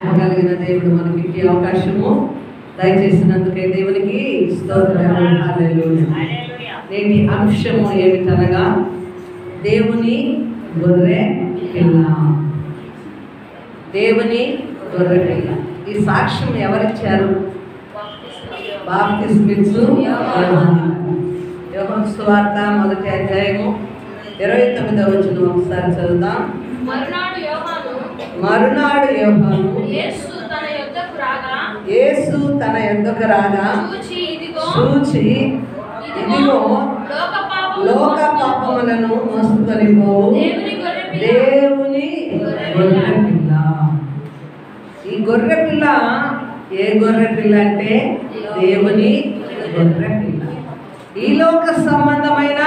కలిగిన దేవుడు మనకి ఈ అవకాశము దయచేసినందుకే దేవునికి స్తోత్రము. హల్లెలూయా. నేటి అంశము ఏమిటనగా దేవుని గొర్రె పిల్ల. దేవుని గొర్రె పిల్ల. ఈ సాక్ష్యం ఎవరిచ్చారు? బాప్తిస్మిచ్చు యోహాను. యోహాను సువార్త 1వ అధ్యాయము 29వ వచనం ఒకసారి చదువుదాం. మరునాడు యోహాను యేసు తన యొద్దకు రాగా చూచి ఇదిగో లోక పాపములను మోసుకొని పోవు దేవుని గొర్రె పిల్ల. ఈ గొర్రె పిల్ల ఏ గొర్రె పిల్ల అంటే దేవుని గొర్రె పిల్ల. ఈ లోక సంబంధమైన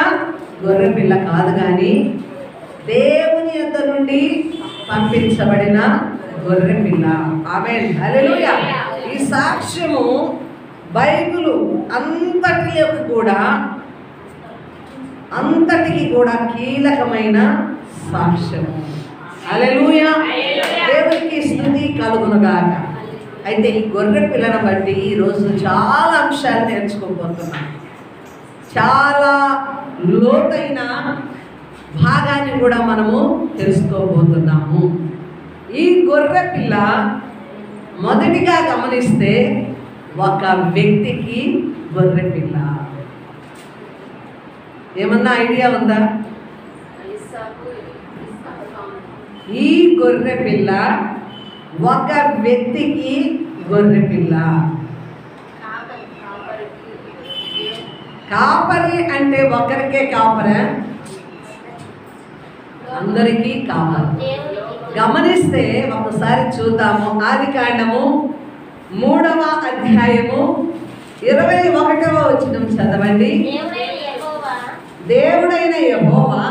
గొర్రె పిల్ల కాదు, కానీ దేవుని యొద్ద నుండి పంపించబడిన గొర్రె పిల్ల. ఆమేన్, హల్లెలూయా. ఈ సాక్ష్యము బైబిలు అంతటికి కూడా కీలకమైన సాక్ష్యము. హల్లెలూయా. దేవునికి స్తుతి కలుగునుగాక. అయితే ఈ గొర్రె పిల్లను బట్టి ఈరోజు చాలా అంశాలు నేర్చుకోబోతున్నాం. చాలా లోతైన భాగాన్ని కూడా మనము తెలుసుకోబోతున్నాము. ఈ గొర్రె పిల్ల మొదటిగా గమనిస్తే ఒక వ్యక్తికి గొర్రె పిల్ల. ఏమన్నా ఐడియా ఉందా? ఈ గొర్రె పిల్ల ఒక వ్యక్తికి గొర్రె పిల్ల. కాపరి అంటే ఒకరికే కాపరా? అందరికీ కాపరి. గమనిస్తే ఒకసారి చూద్దాము. ఆదికాండము 3వ అధ్యాయము 21వ వచనం చదవండి. దేవుడైన యెహోవా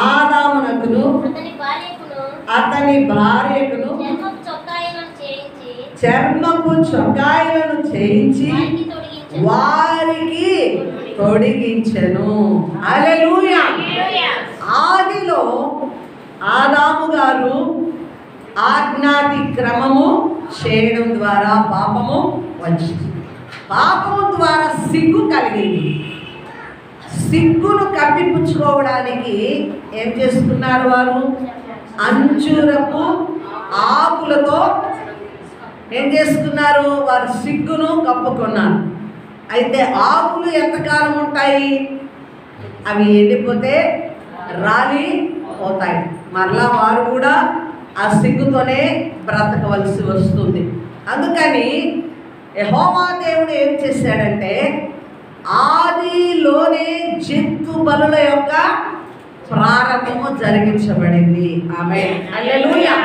ఆదామునకును అతని భార్యకును చర్మపు చొక్కాయలను చేయించి వారికి తొడిగించెను. హల్లెలూయా. ఆదిలో ఆదాము గారు ఆజ్ఞాతిక్రమము చేయడం ద్వారా పాపము వచ్చింది. పాపము ద్వారా సిగ్గు కలిగింది. సిగ్గును కప్పిపుచ్చుకోవడానికి ఏం చేసుకున్నారు వారు? అంజూరపు ఆకులతో ఏం చేసుకున్నారు? వారు సిగ్గును కప్పుకున్నారు. అయితే ఆకులు ఎంతకాలం ఉంటాయి? అవి ఎండిపోతే రాలి పోతాయి. మరలా వారు కూడా ఆ సిగ్గుతోనే బ్రతకవలసి వస్తుంది. అందుకని యెహోవా దేవుడు ఏం చేశాడంటే ఆదిలోనే జంతు బలుల యొక్క ప్రారంభము జరిగించబడింది. ఆమేన్, హల్లెలూయా.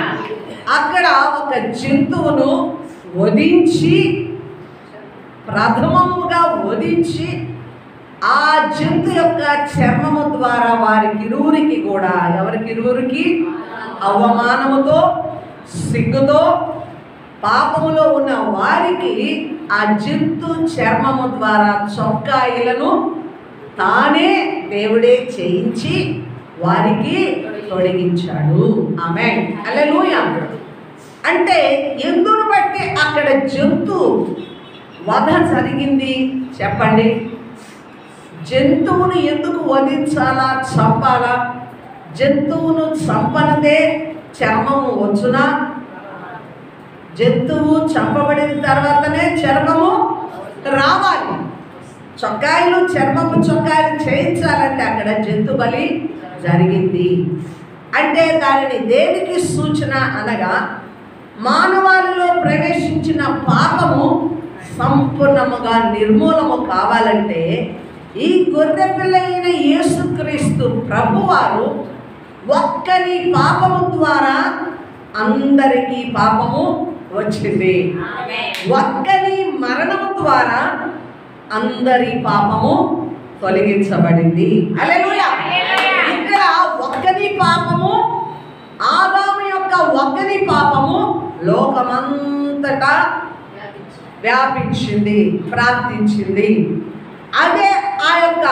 అక్కడ ఒక జంతువును వధించి, ప్రథమముగా వధించి, ఆ జంతు యొక్క చర్మము ద్వారా వారికిరువురికి కూడా, ఎవరికిరువురికి? అవమానముతో, సిగ్గుతో, పాపములో ఉన్న వారికి ఆ జంతు చర్మము ద్వారా చొక్కాయిలను తానే దేవుడే చేయించి వారికి తొడిగించాడు. ఆమేన్, హల్లెలూయా. అంటే ఎందును బట్టి అక్కడ జంతు వధ జరిగింది చెప్పండి? జంతువును ఎందుకు వధించాలా, చంపాలా? జంతువును చంపనదే చర్మము వచ్చునా? జంతువు చంపబడిన తర్వాతనే చర్మము రావాలి. చొక్కాయలు, చర్మపు చొక్కాయలు చేయించాలంటే అక్కడ జంతు బలి జరిగింది. అంటే దానిని దేనికి సూచన అనగా మానవాళిలో ప్రవేశించిన పాపము సంపూర్ణముగా నిర్మూలము కావాలంటే ఈ గొర్రె పిల్ల అయిన యేసుక్రీస్తు ప్రభువారు ఒక్కరి పాపము ద్వారా అందరికీ పాపము వచ్చింది. ఒక్కరి మరణము ద్వారా అందరి పాపము తొలగించబడింది. హల్లెలూయా. ఇక్కడ ఒక్కరి పాపము, ఆదాము యొక్క ఒక్కరి పాపము లోకమంతటా వ్యాపించింది, ప్రార్థించింది. అదే ఆ యొక్క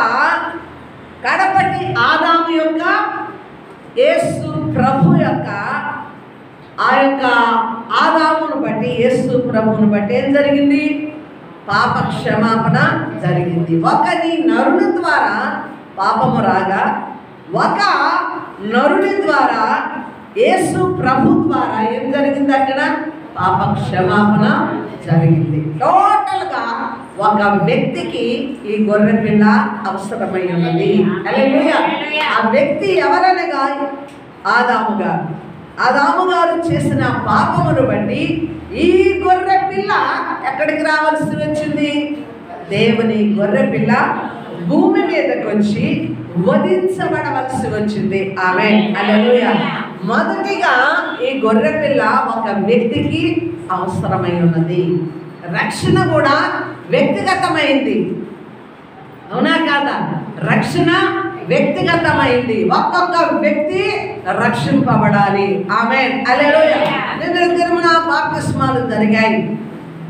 కడపటి ఆదాము యొక్క యేసు ప్రభు యొక్క ఆ యొక్క ఆదామును బట్టి యేసు ప్రభువును బట్టి ఏం జరిగింది? పాప క్షమాపణ జరిగింది. ఒకని నరుని ద్వారా పాపము రాగా, ఒక నరుని ద్వారా యేసు ప్రభు ద్వారా ఏం జరిగింది? అక్కడ పాప క్షమాపణ జరిగింది. టోటల్గా ఒక వ్యక్తికి ఈ గొర్రె పిల్ల అవసరమై ఉన్నది. హల్లెలూయా. ఆ వ్యక్తి ఎవరనగా ఆదాము గారు చేసిన పాపమును బట్టి ఈ గొర్రె పిల్ల ఎక్కడికి రావాల్సి వచ్చింది? దేవుని గొర్రె పిల్ల భూమి మీదకి వచ్చి వధించబడవలసి వచ్చింది. ఆమేన్. హల్లెలూయా. మొదటిగా ఈ గొర్రె పిల్ల ఒక వ్యక్తికి అవసరమై ఉన్నది. రక్షణ కూడా వ్యక్తిగతమైంది. అవునా కాదా? రక్షణ వ్యక్తిగతమైంది. ఒక్కొక్క వ్యక్తి రక్షింపబడాలి. ఆమేన్. హల్లెలూయా. నిన్న బాప్తిస్మాలు జరిగాయి.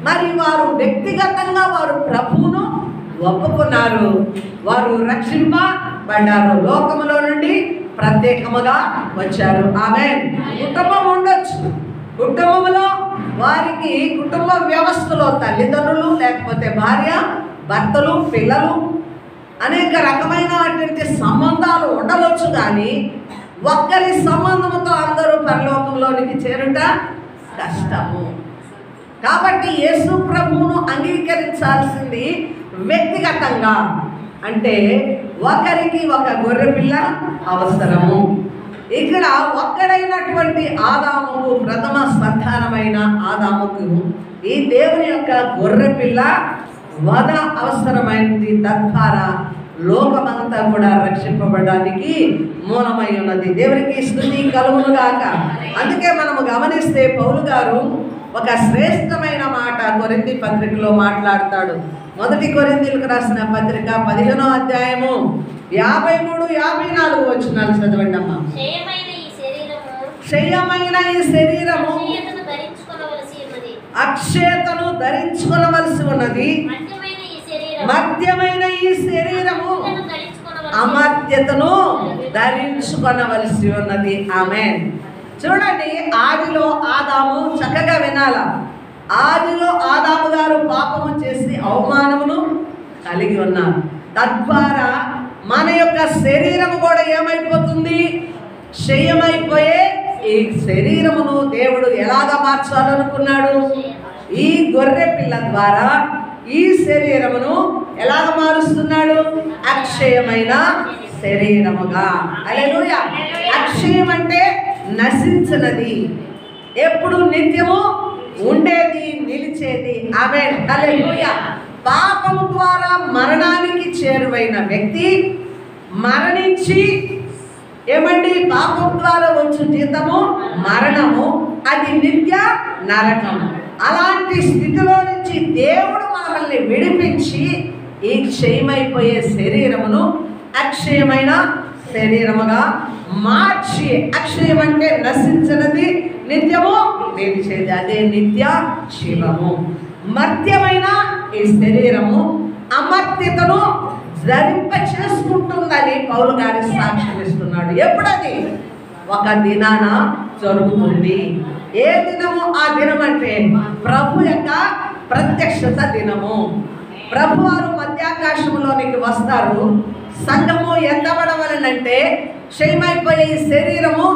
మరి వారు వ్యక్తిగతంగా వారు ప్రభువును ఒప్పుకున్నారు. వారు రక్షింపబడ్డారు. లోకములో నుండి ప్రత్యేకముగా వచ్చారు. ఆమేన్. కుటుంబం ఉండొచ్చు. కుటుంబంలో వారికి కుటుంబ వ్యవస్థలో తల్లిదండ్రులు, లేకపోతే భార్య, భర్తలు, పిల్లలు, అనేక రకమైనటువంటి సంబంధాలు ఉండవచ్చు. కానీ ఒక్కరి సంబంధంతో అందరూ పరలోకంలోనికి చేరుట కష్టము. కాబట్టి యేసు ప్రభువును అంగీకరించాల్సింది వ్యక్తిగతంగా. అంటే ఒకరికి ఒక గొర్రె పిల్ల అవసరము. ఇక్కడ ఒక్కడైనటువంటి ఆదాముకు, ప్రథమ సంతానమైన ఆదాముకు ఈ దేవుని యొక్క గొర్రె పిల్ల వధ అవసరమైనది. తద్వారా లోకమంతా కూడా రక్షింపబడడానికి మూలమై ఉన్నది. దేవునికి స్తుతి కలుగునుగాక. అందుకే మనము గమనిస్తే పౌలు గారు ఒక శ్రేష్టమైన మాట కొరింథీ పత్రికలో మాట్లాడతాడు. మొదటి కొరింథీలకు రాసిన పత్రిక 15వ అధ్యాయము 53-54 వచనాలు చదవండి అమ్మా. క్షయమైన ఈ శరీరము అక్షయతను ధరించుకొనవలసి ఉన్నది. మధ్యమైన ఈ శరీరము అమర్త్యతను ధరించుకొనవలసి ఉన్నది. ఆమేన్. చూడండి, ఆదిలో ఆదాము చక్కగా వినాల. ఆదిలో ఆదాము గారు పాపము చేసి అవమానమును కలిగి ఉన్నారు. తద్వారా మన యొక్క శరీరము కూడా ఏమైపోతుంది? క్షయమైపోయే ఈ శరీరమును దేవుడు ఎలాగ మార్చాలనుకున్నాడు? ఈ గొర్రె పిల్ల ద్వారా ఈ శరీరమును ఎలాగ మారుస్తున్నాడు? అక్షయమైన శరీరముగా. హల్లెలూయా. అక్షయం అంటే నశించినది, ఎప్పుడు నిత్యము ఉండేది, నిలిచేది. ఆమేన్. హల్లెలూయా. పాపము ద్వారా మరణానికి చేరువైన వ్యక్తి మరణించి ఏమండి? పాపం ద్వారా వచ్చు జీతము మరణము, అది నిత్య నరకము. అలాంటి స్థితిలో నుంచి దేవుడు మనల్ని విడిపించి ఈ క్షయమైపోయే శరీరమును అక్షయమైన శరీరముగా మార్చి, అక్షయం అంటే నశించినది, నిత్యము నిలిచేది, అదే నిత్య జీవము. మర్త్యమైన ఈ శరీరము అమర్త్యతను ధరింప చేసుకుంటుందని పౌలు గారి సాక్ష్యం ఇస్తున్నాడు. ఎప్పుడది? ఒక దినాన జరుగుతుంది. ఏ దినము? ఆ దినం అంటే ప్రభు యొక్క ప్రత్యక్షత దినము. ప్రభు వారు మధ్యాకాశంలోనికి వస్తారు. సంఘము ఎత్తబడవలనంటే క్షయమైపోయే ఈ శరీరము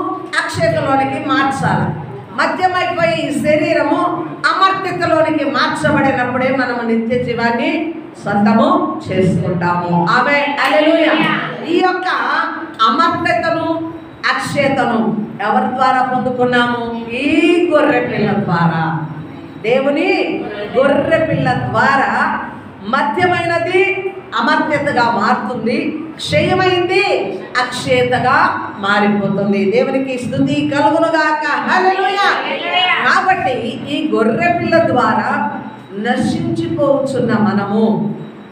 అక్షయతలోనికి మార్చాలి. మధ్యమైపోయి ఈ శరీరము అమర్త్యతలోనికి మార్చబడినప్పుడే మనము నిత్య జీవాన్ని సొంతము చేసుకుంటాము. ఆమేన్. హల్లెలూయా. ఈ యొక్క అమర్త్యతను అక్షయతను ఎవరి ద్వారా పొందుకున్నాము? ఈ గొర్రె పిల్ల ద్వారా. దేవుని గొర్రె పిల్ల ద్వారా మధ్యమైనది అమర్త్యతగా మారుతుంది, క్షయమైంది అక్షయతగా మారిపోతుంది. దేవునికి స్తుతి కలుగునుగాక. హల్లెలూయా. కాబట్టి ఈ గొర్రె పిల్ల ద్వారా నశించిపోవచ్చున్న మనము,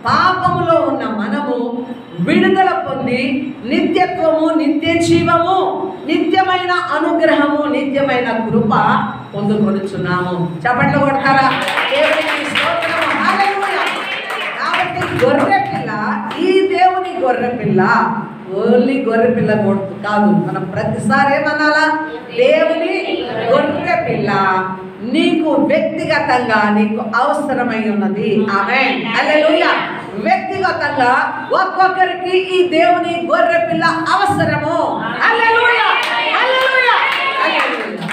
పాపములో ఉన్న మనము విడుదల పొంది నిత్యత్వము, నిత్య జీవము, నిత్యమైన అనుగ్రహము, నిత్యమైన కృప పొందుకొనుచున్నాము. చప్పట్లు కొడతారా? దేవునికి స్తోత్రము. హల్లెలూయా. కాబట్టి గొర్రె పిల్ల, ఈ దేవుని గొర్రె పిల్ల ఓన్లీ గొర్రె పిల్ల కాదు, మనం ప్రతిసారి ఏమనాలా? దేవుని గొర్రె పిల్ల నీకు వ్యక్తిగతంగా నీకు అవసరమై ఉన్నది. ఆమేన్. హల్లెలూయా. వ్యక్తిగతంగా ఒక్కొక్కరికి ఈ దేవుని గొర్రె పిల్ల అవసరము. హల్లెలూయా. హల్లెలూయా. హల్లెలూయా.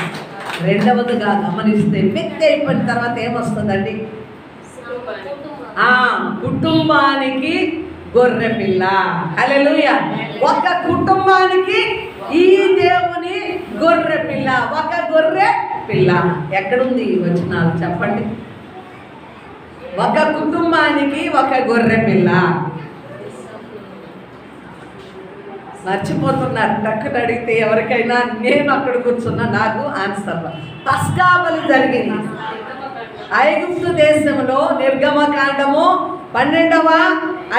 రెండవదిగా గమనిస్తే వ్యక్తి అయిపోయిన తర్వాత ఏమొస్తుందండి? కుటుంబానికి గొర్రె పిల్ల. హల్లెలూయా. ఒక కుటుంబానికి ఈ దేవుని గొర్రె పిల్ల, ఒక గొర్రె పిల్ల. ఎక్కడుంది ఈ వచనాలు చెప్పండి? ఒక కుటుంబానికి ఒక గొర్రె పిల్ల. మర్చిపోతున్నారు. టక్కున అడిగితే ఎవరికైనా నేను అక్కడ కూర్చున్నా నాకు ఆన్సర్. పస్కా బలి జరిగింది ఐగుప్తు దేశంలో. నిర్గమకాండము 12వ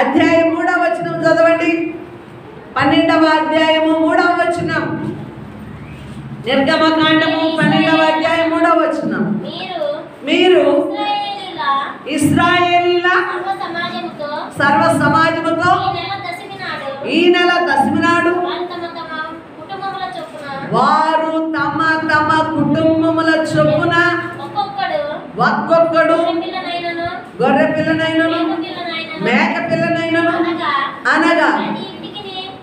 అధ్యాయం 3వ వచనం చదవండి. 12వ అధ్యాయము 3వ వచనం. నిర్గమకాండము 12వ అధ్యాయం 3వ వచనం. మీరు ఇశ్రాయేలీల సర్వ సమాజముతో ఈ నెల దశమి నాడు వారు తమ తమ కుటుంబముల చొప్పున ఒక్కొక్కడు గొర్రె పిల్లనైనను మేక పిల్లనైనను అనగా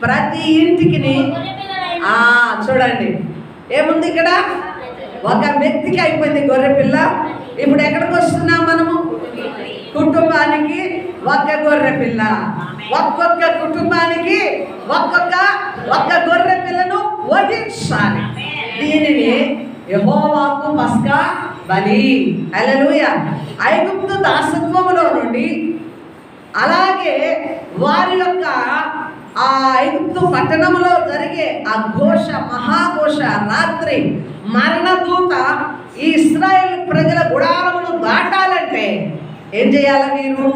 ప్రతి ఇంటికి చూడండి ఏముంది ఇక్కడ? ఒక వ్యక్తికి అయిపోయింది గొర్రె పిల్ల. ఇప్పుడు ఎక్కడికి వస్తున్నాం మనము? కుటుంబానికి ఒక్క గొర్రె పిల్ల. ఒక్కొక్క కుటుంబానికి ఒక్క గొర్రె పిల్లను వధించాలి. దీనిని యెహోవాకు పస్కా బలి. హల్లెలూయా. ఐగుప్తు దాసత్వములో నుండి అలాగే వారి యొక్క ఆ ఐగుప్తు పట్టణంలో జరిగే ఆ ఘోష, మహాఘోష, రాత్రి మరణదూత ఈ ఇశ్రాయేలు ప్రజల గుడారమును దాటాలంటే ఏం చేయాలి? మీరు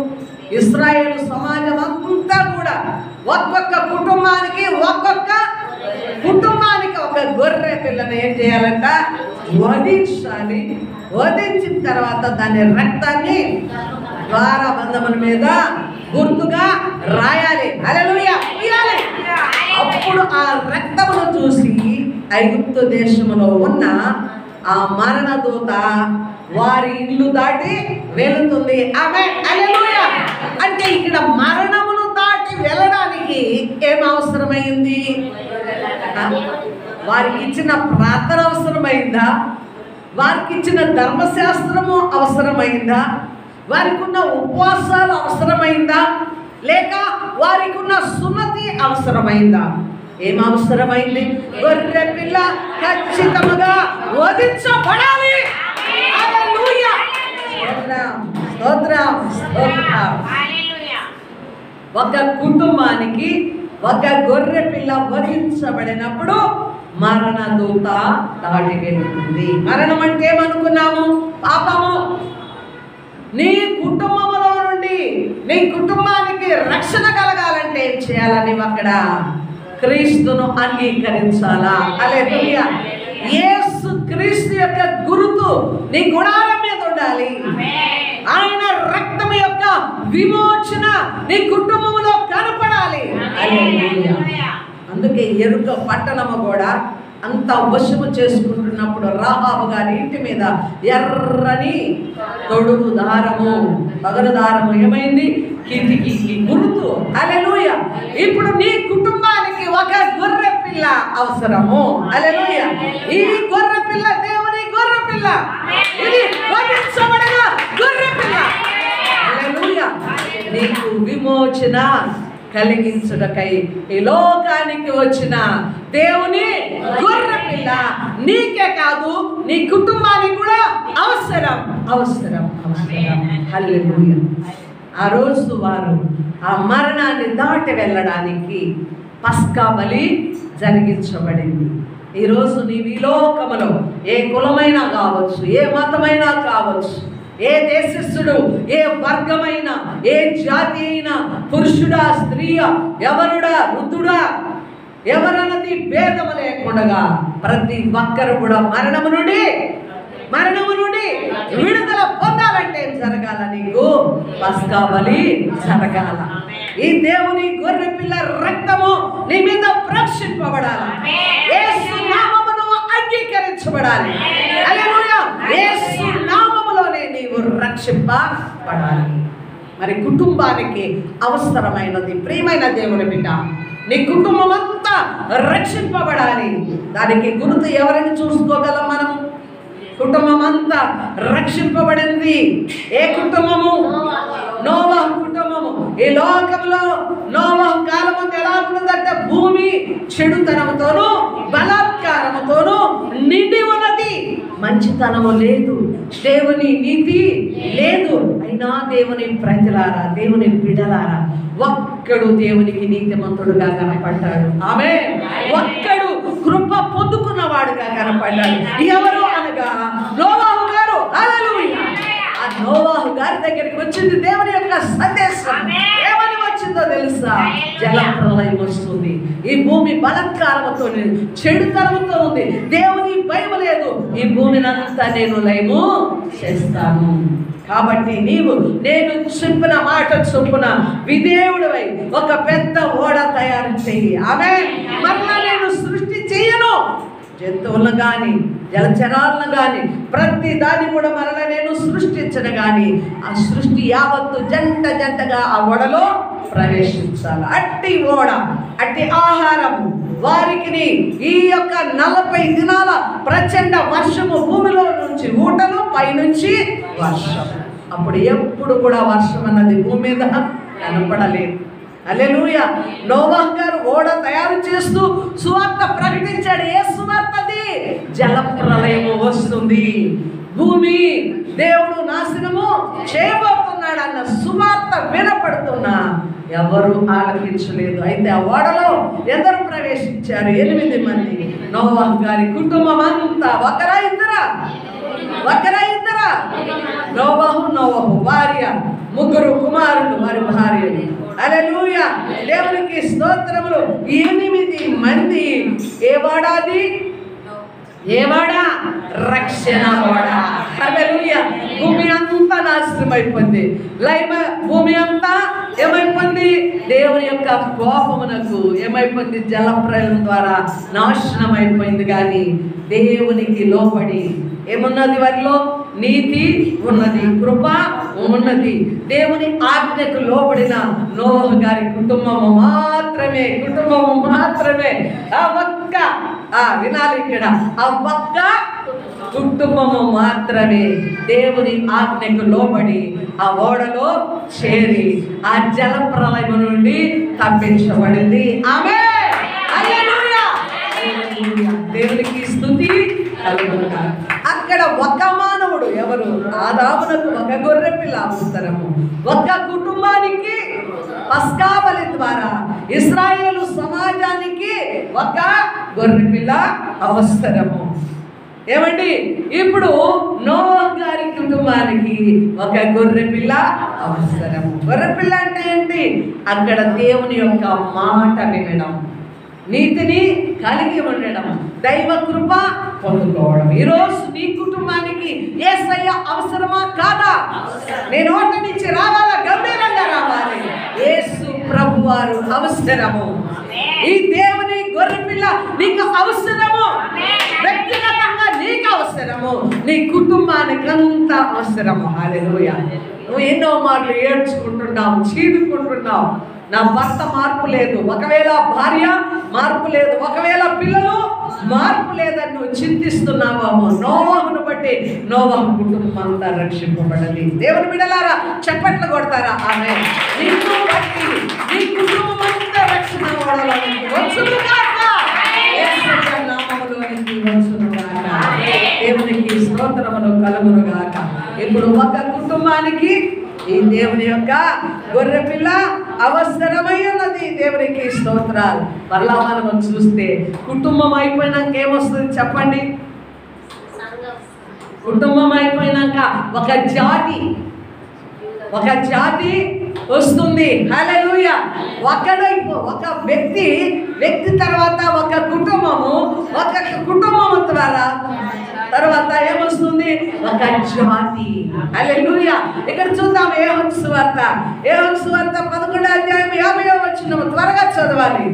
ఇశ్రాయేలు సమాజం అంతా కూడా ఒక్కొక్క కుటుంబానికి ఒక గొర్రె పిల్లను ఏం చేయాలంట? వధించాలి. వధించిన తర్వాత దాని రక్తాన్ని ద్వారబంధముల మీద గుర్తుగా రాయాలి. హల్లెలూయా. అప్పుడు ఆ రక్తమును చూసి ఐగుప్తు దేశంలో ఉన్న ఆ మరణదూత వారి ఇల్లు దాటి వెళుతుంది. ఆమేన్. హల్లెలూయా. అంటే ఇక్కడ మరణమును దాటి వెళ్ళడానికి ఏం అవసరమైంది? వారికి ఇచ్చిన ప్రార్థన అవసరమైందా? వారికి ఇచ్చిన ధర్మశాస్త్రము అవసరమైందా? వారికి ఉన్న ఉపవాసాలు అవసరమైందా? లేక వారికి ఉన్న సున్నతి అవసరమైందా? ఏం అవసరమైంది? గొర్రె పిల్ల ఖచ్చితంగా వధించబడాలి. హల్లెలూయా. స్తోత్రం, స్తోత్రం. ఒక కుటుంబానికి ఒక గొర్రె పిల్ల వధించబడినప్పుడు మరణదూత దాటి వెళ్తుంది. మరణం అంటే ఏమనుకున్నాము? పాపము. నీ కుటుంబంలో నుండి నీ కుటుంబానికి రక్షణ కలగాలంటే ఏం చేయాలని అక్కడ క్రీస్తును అంగీకరించాలా? హల్లెలూయా. యేసు క్రీస్తు యొక్క గుర్తు నీ గుడారం మీద ఉండాలి. ఆయన రక్తం యొక్క విమోచన నీ కుటుంబంలో కనపడాలి. హల్లెలూయా. అందుకే ఎరుక పట్టణము కూడా అంత వశము చేసుకుంటున్నప్పుడు రాహాబు గారి ఇంటి మీద ఎర్రని తొడుగు దారము, పగలు దారము ఏమైంది? కిటికీ గుర్తు. హల్లెలూయా. ఇప్పుడు నీ కుటుంబానికి ఒక గొర్రె పిల్ల అవసరము. హల్లెలూయా. ఈ గొర్రె పిల్ల దేవుని గొర్రె పిల్ల. ఇది వధించబడిన గొర్రె పిల్ల. హల్లెలూయా. నీకు విమోచన కలిగించుటకై ఈ లోకానికి వచ్చిన దేవుని గొర్రె పిల్ల నీకే కాదు నీ కుటుంబానికి కూడా అవసరం. అవసరం, అవసరం. హల్లెలూయా. ఆ రోజు వారు ఆ మరణాన్ని దాటి వెళ్ళడానికి పస్కా బలి జరిగించబడింది. ఈరోజు నీవు ఈ లోకములో ఏ కులమైనా కావచ్చు, ఏ మతమైనా కావచ్చు, ఏ దేశస్థుడు, ఏ వర్గమైన, ఏ జాతి అయినా, పురుషుడా స్త్రీయా, యవనుడా వృద్ధుడా, ఎవరన్నది భేదము లేకుండా ప్రతి ఒక్కరు కూడా మరణము నుండి విడుదల పొందాలంటే ఏం జరగాల? నీకు పస్కా బలి జరగాల. ఈ దేవుని గొర్రె పిల్ల రక్తము నీ మీద ప్రోక్షింపబడాలి. యేసు నామమును అంగీకరించబడాలి. హల్లెలూయా. యేసు నామములోనే నీవు రక్షింపబడాలి. మరి కుటుంబానికి అవసరమైనది ప్రియమైన దేవుని బిడ్డ, నీ కుటుంబం అంతా రక్షింపబడాలి. దానికి గుర్తు ఎవరిని చూసుకోగలం మనం? కుటుంబం అంతా రక్షింపబడింది. ఏ కుటుంబము? నోవహు కుటుంబము. ఈ లోకంలో నోవహు కాలం ఎలా ఉన్నదంటే భూమి చెడుతనముతోనూ బలాత్కారముతోనూ నిండి ఉన్నది. మంచితనము లేదు, దేవుని నీతి లేదు. అయినా దేవుని ప్రజలారా, దేవుని బిడ్డలారా, ఒక్కడు దేవునికి నీతిమంతుడుగా కనపడ్డాడు. ఆమేన్. ఒక్కడు కృప పొందుకున్నవాడుగా కనపడ్డాడు. ఎవరు అనగా నోవహు గారు. హల్లెలూయా. ఆ నోవహు గారి దగ్గరికి వచ్చింది దేవుని యొక్క సందేశం. ఏమని వచ్చిందో తెలుసా? జలప్రలయం వస్తుంది, ఈ భూమి బలాత్కారంతో చెడుతనంతో ఉంది, దేవుని భయం లేదు, ఈ భూమినంతా నేను లయము చేస్తాను. కాబట్టి నీవు నేను చెప్పిన మాట చొప్పున విధేయుడివై ఒక పెద్ద ఓడ తయారు చెయ్యి. ఆమేన్. మరలా నేను సృష్టి చేయను, జంతువులను కానీ జలచరాలను కానీ ప్రతి దాన్ని కూడా మరలా నేను సృష్టించను. కానీ ఆ సృష్టి యావత్తు జంట జంటగా ఆ ఓడలో ప్రవేశించాలి. అట్టి ఓడ, అట్టి ఆహారము వారికి ఈ యొక్క 40 దినాల ప్రచండ వర్షము, భూమిలో నుంచి ఊటలు, పైనుంచి వర్షం. అప్పుడు ఎప్పుడు కూడా వర్షం అన్నది భూమి మీద కనపడలేదు. హల్లెలూయా. నోవహు గారు ఓడ తయారు చేస్తూ సువార్త ప్రకటించాడు. ఏ సువార్తది? జలప్రలయము వస్తుంది, భూమి దేవుడు నాశనము చేయబోతున్నాడు అన్న సువార్త వినపడుతున్నా ఎవరు ఆలకించలేదు. అయితే ఆ ఓడలో ఎందరు ప్రవేశించారు? 8 మంది. నోవహు గారి కుటుంబం అంతా. ఒకరా ఇద్దరా? నోవహు భార్య, 3 కుమారులు, వారి భార్యలు. హల్లెలూయా. దేవునికి స్తోత్రములు. 8 మంది. ఏ వాడాది? ఏ వాడ? రక్షణ వాడ. హల్లెలూయా. భూమి అంతా నాశనం అయిపోయింది. భూమి అంతా ఏమైపోయింది? దేవుని యొక్క కోపమునకు ఏమైపోయింది? జలప్రలయం ద్వారా నాశనం అయిపోయింది. కానీ దేవునికి లోబడి ఏమున్నది? వారిలో నీతి ఉన్నది, కృప ఉన్నది. దేవుని ఆజ్ఞకు లోబడిన నోవహు గారి కుటుంబము మాత్రమే వినాలి ఇక్కడ, ఆ ఒక్క కుటుంబము మాత్రమే దేవుని ఆజ్ఞకు లోబడి ఆ ఓడలో చేరి ఆ జల ప్రళయం నుండి తప్పించబడింది. ఆమేన్. హల్లెలూయా. దేవునికి స్తుతి కలుగును. అక్కడ ఒక మానవుడు, ఎవరు? ఆదామునకు ఒక గొర్రె పిల్ల అవసరము. ఒక కుటుంబానికి పస్కా బలి ద్వారా ఇశ్రాయేలు సమాజానికి ఒక గొర్రె పిల్ల అవసరము. ఏమండి? ఇప్పుడు నోవహు గారి కుటుంబానికి ఒక గొర్రె పిల్ల అవసరము. గొర్రె పిల్ల అంటే ఏంటి? అక్కడ దేవుని యొక్క మాట వినడం, నీతిని కలిగి ఉండడం, దైవ కృప పొందుకోవడం. ఈరోజు నీ కుటుంబానికి యేసయ్య అవసరమా కాదా? నీ నోట నుంచి రావాలా? గంభీరంగా రావాలి. యేసు ప్రభువారు అవసరము. ఈ దేవుని గొర్రె పిల్ల నీకు అవసరము. వ్యక్తిగతంగా నీకు అవసరము, నీ కుటుంబానికి అంతా అవసరము. హల్లెలూయా. నువ్వు ఎన్నో మార్లు ఏడ్చుకుంటున్నావు, చీడుకుంటున్నావు, నా భర్త మార్పు లేదు, ఒకవేళ భార్య మార్పు లేదు, ఒకవేళ పిల్లలు మార్పు లేదని నువ్వు చింతిస్తున్నావేమో. నోవహును బట్టి నోవహు కుటుంబం అంతా రక్షింపబడాలి. దేవుని బిడ్డలారా చప్పట్లు కొడతారా? ఆమేన్. నిన్ను బట్టి నీ కుటుంబం అంతా రక్షణ వచ్చునుగాక. యేసయ్య నామములో నుంచి వచ్చునుగాక. దేవునికి స్తోత్రములు కలుగునుగాక. ఇప్పుడు ఒక కుటుంబానికి ఈ దేవుని యొక్క గొర్రె పిల్ల అవసరమై ఉన్నది. దేవునికి స్తోత్రాలు. మరలా మనం చూస్తే కుటుంబం అయిపోయినాక ఏమొస్తుంది చెప్పండి? కుటుంబం అయిపోయినాక ఒక జాతి వస్తుంది. హల్లెలూయా. ఒక వ్యక్తి తర్వాత ఒక కుటుంబము, ఒక కుటుంబం తర్వాత ఏమొస్తుంది? ఒక జాతి. హల్లెలూయా. ఇక్కడ చూద్దాం యోహాను సువార్త 11వ అధ్యాయం 50వ వచనం. త్వరగా చదవాలి.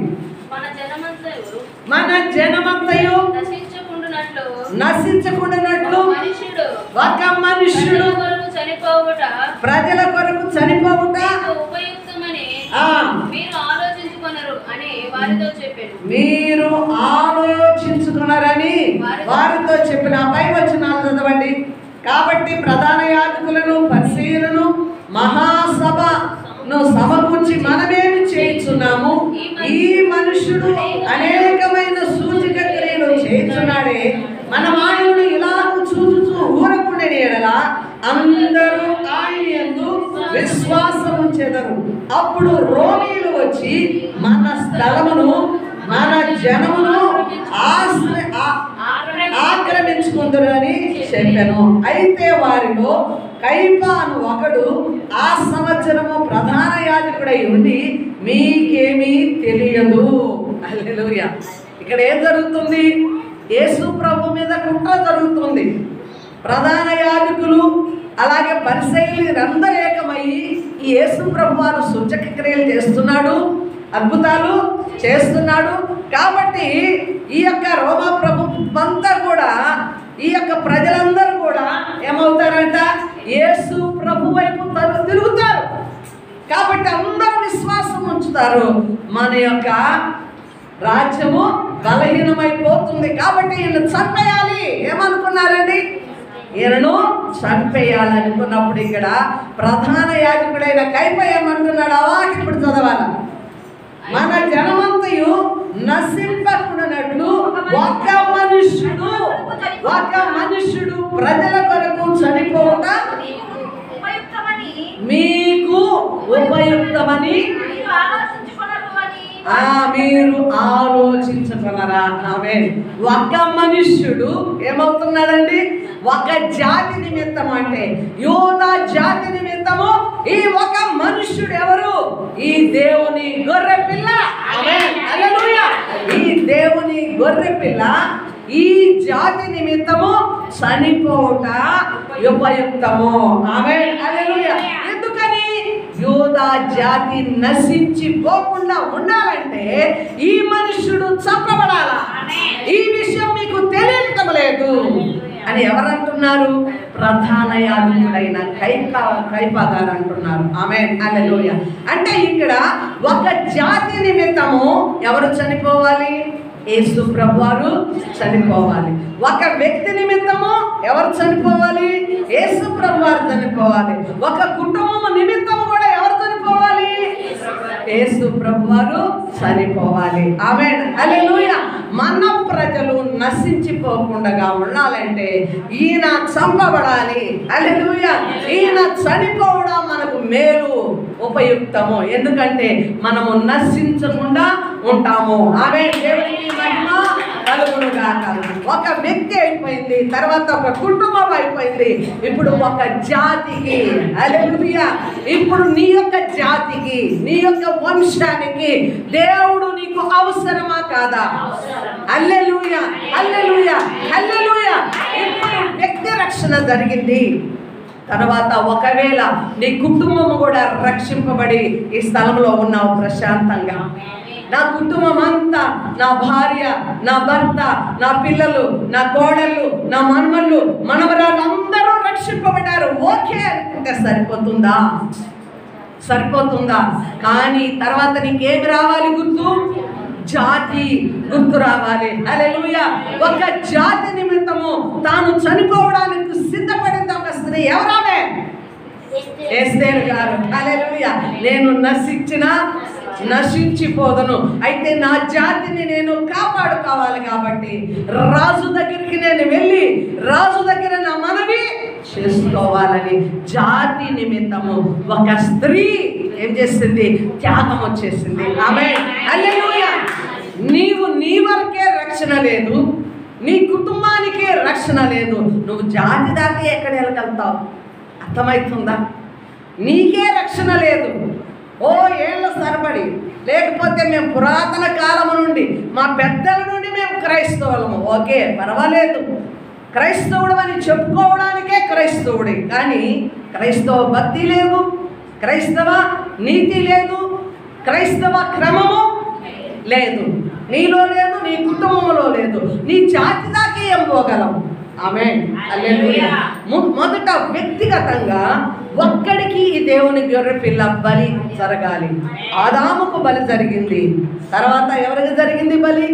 మన జనమంతయు నశించకుండానట్లు ఒక మనుష్యుడు ప్రజల కొరకు చనిపోవుట మీరు ఆలోచించుకున్నారని వారితో చెప్పిన. పై వచనాలు చదవండి. కాబట్టి ప్రధాన యాజకులను పరిసయ్యులను మహాసభను సమకూర్చి మనమేమి చేయుచున్నాము? ఈ మనుష్యుడు అనేకమైన సూచక క్రియలు చేయుచున్నాడే, మన ఆయనను ఇలాగూ చూచుచూ ఊరకుండని ఎడల అందరూ ఆయన యందు విశ్వాసం ఉంచెదరు. అప్పుడు రోమీయులు వచ్చి మన స్థలమును మన జనమును ఆక్రమించుకుందరు అని చెప్పాను. అయితే వారిలో కైపా అను ఒకడు ఆ సంవత్సరము ప్రధాన యాజకుడై ఉండి మీకేమీ తెలియదు. హల్లెలూయా. ఇక్కడ ఏం జరుగుతుంది? యేసు ప్రభు మీద కుట్ర జరుగుతుంది. ప్రధాన యాజకులు అలాగే పరిసయ్యులు అందరూ ఏకమయ్యి ఈ యేసు ప్రభు వారు సూచక క్రియలు చేస్తున్నాడు, అద్భుతాలు చేస్తున్నాడు. కాబట్టి ఈ యొక్క రోమా ప్రభుత్వం అంతా కూడా, ఈ యొక్క ప్రజలందరూ కూడా ఏమవుతారంట? యేసు ప్రభు వైపు తిరుగుతారు. కాబట్టి అందరూ విశ్వాసం ఉంచుతారు. మన యొక్క రాజ్యము బలహీనమైపోతుంది. కాబట్టి ఈయన చంపేయాలి. ఏమనుకున్నారండి? ఈయనను చంపేయాలనుకున్నప్పుడు ఇక్కడ ప్రధాన యాజకుడైన కైప ఏమంటున్నాడు? అవాకి ఇప్పుడు చదవాలి. మన జనమంతయు నశింపకున్నట్లు ఒక మనుష్యుడు ప్రజల కొరకు చనిపోవుట మీకు ఉపయుక్తమని మీరు ఆలోచించుకున్నారా? ఆమేన్. ఒక మనుష్యుడు ఏమవుతున్నాడండి? ఒక జాతి నిమిత్తం, అంటే యూదా జాతి నిమిత్తము ఈ ఒక మనుష్యుడు ఎవరు? ఈ దేవుని గొర్రె పిల్ల. ఆమేన్. హల్లెలూయా. ఈ దేవుని గొర్రె పిల్ల ఈ జాతి నిమిత్తము చనిపోవుట ఉపయుక్తము. ఆమేన్. హల్లెలూయా. ఎందుకని? యూదా జాతి నశించిపోకుండా ఉండాలంటే ఈ మనుష్యుడు చంపబడాలా. ఈ విషయం మీకు తెలియటం లేదు అని ఎవరంటున్నారు? ప్రధాన యాజకుడైన కైపా గారు అంటున్నారు. ఆమేన్. హల్లెలూయా. అంటే ఇక్కడ ఒక జాతి నిమిత్తము ఎవరు చనిపోవాలి? యేసు ప్రభువారు చనిపోవాలి. ఒక వ్యక్తి నిమిత్తము ఎవరు చనిపోవాలి? యేసు ప్రభువారు చనిపోవాలి. ఒక కుటుంబము నిమిత్తము కూడా ఎవరు చనిపోవాలి? యేసు ప్రభువారు చనిపోవాలి. ఆమేన్. హల్లెలూయా. మన ప్రజలు నశించిపోకుండా ఉండాలంటే ఈయన చంపబడాలి. హల్లెలూయా. ఈయన చనిపోవడం మనకు మేలు, ఉపయుక్తము. ఎందుకంటే మనము నశించకుండా ఉంటాము. ఆమేన్. దేవునికి మహిమ కలుగును గాక. ఒక వ్యక్తి అయిపోయింది, తర్వాత ఒక కుటుంబం అయిపోయింది, ఇప్పుడు ఒక జాతికి. హల్లెలూయా. ఇప్పుడు నీ యొక్క జాతికి, నీ యొక్క వంశానికి దేవుడు నీకు అవసరమా కాదా? హల్లెలూయా. హల్లెలూయా. హల్లెలూయా. ఇప్పుడు వ్యక్తి రక్షణ జరిగింది. తర్వాత ఒకవేళ నీ కుటుంబం కూడా రక్షింపబడి ఈ స్థలంలో ఉన్నావు ప్రశాంతంగా. నా కుటుంబం అంతా, నా భార్య, నా భర్త, నా పిల్లలు, నా కోడళ్ళు, నా మనమళ్ళు, మనవరాళ్ళు అందరూ రక్షింపబడ్డారు. ఓకే అనుకుంటే సరిపోతుందా? సరిపోతుందా? కానీ తర్వాత నీకేమి రావాలి? గుర్తు, జాతి గుర్తు రావాలి. హల్లెలూయా. ఒక జాతి నిమిత్తము తాను చనిపోవడానికి సిద్ధపడింది ఒక స్త్రీ. ఎవరామె? ఎస్తేరు గారు. హల్లెలూయా. నేను నశించిపోదను, అయితే నా జాతిని నేను కాపాడుకోవాలి కాబట్టి రాజు దగ్గరికి నేను వెళ్ళి రాజు దగ్గర నా మనవి చేసుకోవాలని జాతి నిమిత్తము ఒక స్త్రీ ఏం చేసింది? త్యాగం వచ్చేసింది. ఆమేన్. హల్లెలూయా. నీవు నీ వరకే రక్షణ లేదు, నీ కుటుంబానికే రక్షణ లేదు, నువ్వు జాతి దాకా ఎక్కడ వెళ్ళగలుగుతావు? అర్థమవుతుందా? నీకే రక్షణ లేదు. ఓ ఏళ్ళ సరిపడి, లేకపోతే మేము పురాతన కాలం నుండి మా పెద్దల నుండి మేము క్రైస్తవులము. ఓకే, పర్వాలేదు. క్రైస్తవుడు అని చెప్పుకోవడానికే క్రైస్తవుడే, కానీ క్రైస్తవ భక్తి లేదు, క్రైస్తవ నీతి లేదు, క్రైస్తవ క్రమము లేదు, నీలో లేదు, నీ కుటుంబంలో లేదు, నీ జాతి దాకా ఆలయం పోగలం. ఆమేన్, హల్లెలూయా. మొదట వ్యక్తిగతంగా ఒక్కడికి ఈ దేవుని గొర్రె పిల్ల బలి జరగాలి. ఆదాముకు బలి జరిగింది, తర్వాత ఎవరికి జరిగింది బలి?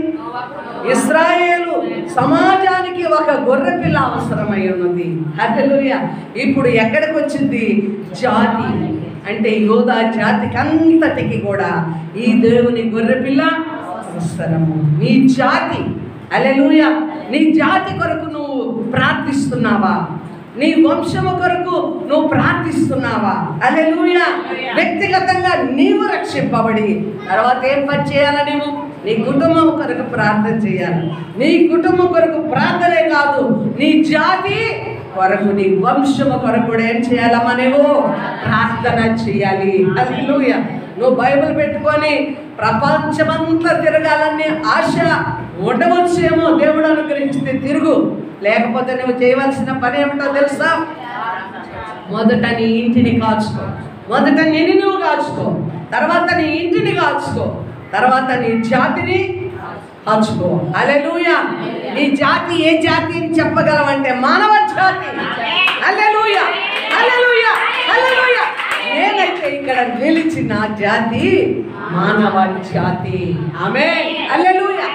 ఇశ్రాయేలు సమాజానికి ఒక గొర్రె పిల్ల అవసరమై ఉన్నది. హల్లెలూయా. ఇప్పుడు ఎక్కడికి వచ్చింది? జాతి అంటే యోధా జాతికి అంతటికి కూడా ఈ దేవుని గొర్రె పిల్ల అవసరము. నీ జాతి, హల్లెలూయా, నీ జాతి కొరకు నువ్వు ప్రార్థిస్తున్నావా? నీ వంశము కొరకు నువ్వు ప్రార్థిస్తున్నావా? హల్లెలూయా. వ్యక్తిగతంగా నీవు రక్షింపబడి తర్వాత ఏం పని చేయాలి? నీవు నీ కుటుంబం కొరకు ప్రార్థన చేయాలి. నీ కుటుంబం కొరకు ప్రార్థనే కాదు, నీ జాతి కొరకు, నీ వంశము కొరకు కూడా ఏం చేయాలమ్మా? నువ్వు ప్రార్థన చేయాలి. హల్లెలూయా. నువ్వు బైబిల్ పెట్టుకొని ప్రపంచమంతా తిరగాలని ఆశ ఉండవచ్చేమో, దేవుడు అనుగ్రహించితే తిరుగు. లేకపోతే నువ్వు చేయవలసిన పని ఏమిటో తెలుసా? మొదట నీ ఇంటిని కాచుకో, మొదట నిన్ను నువ్వు కాచుకో, తర్వాత నీ ఇంటిని కాచుకో, తర్వాత నీ జాతిని కాచుకో. హల్లెలూయా. నీ జాతి ఏ జాతి అని చెప్పగలవంటే మానవ జాతి. హల్లెలూయా, హల్లెలూయా, హల్లెలూయా. నేనైతే ఇక్కడ నిలిచిన జాతి మానవ జాతి. ఆమేన్, హల్లెలూయా.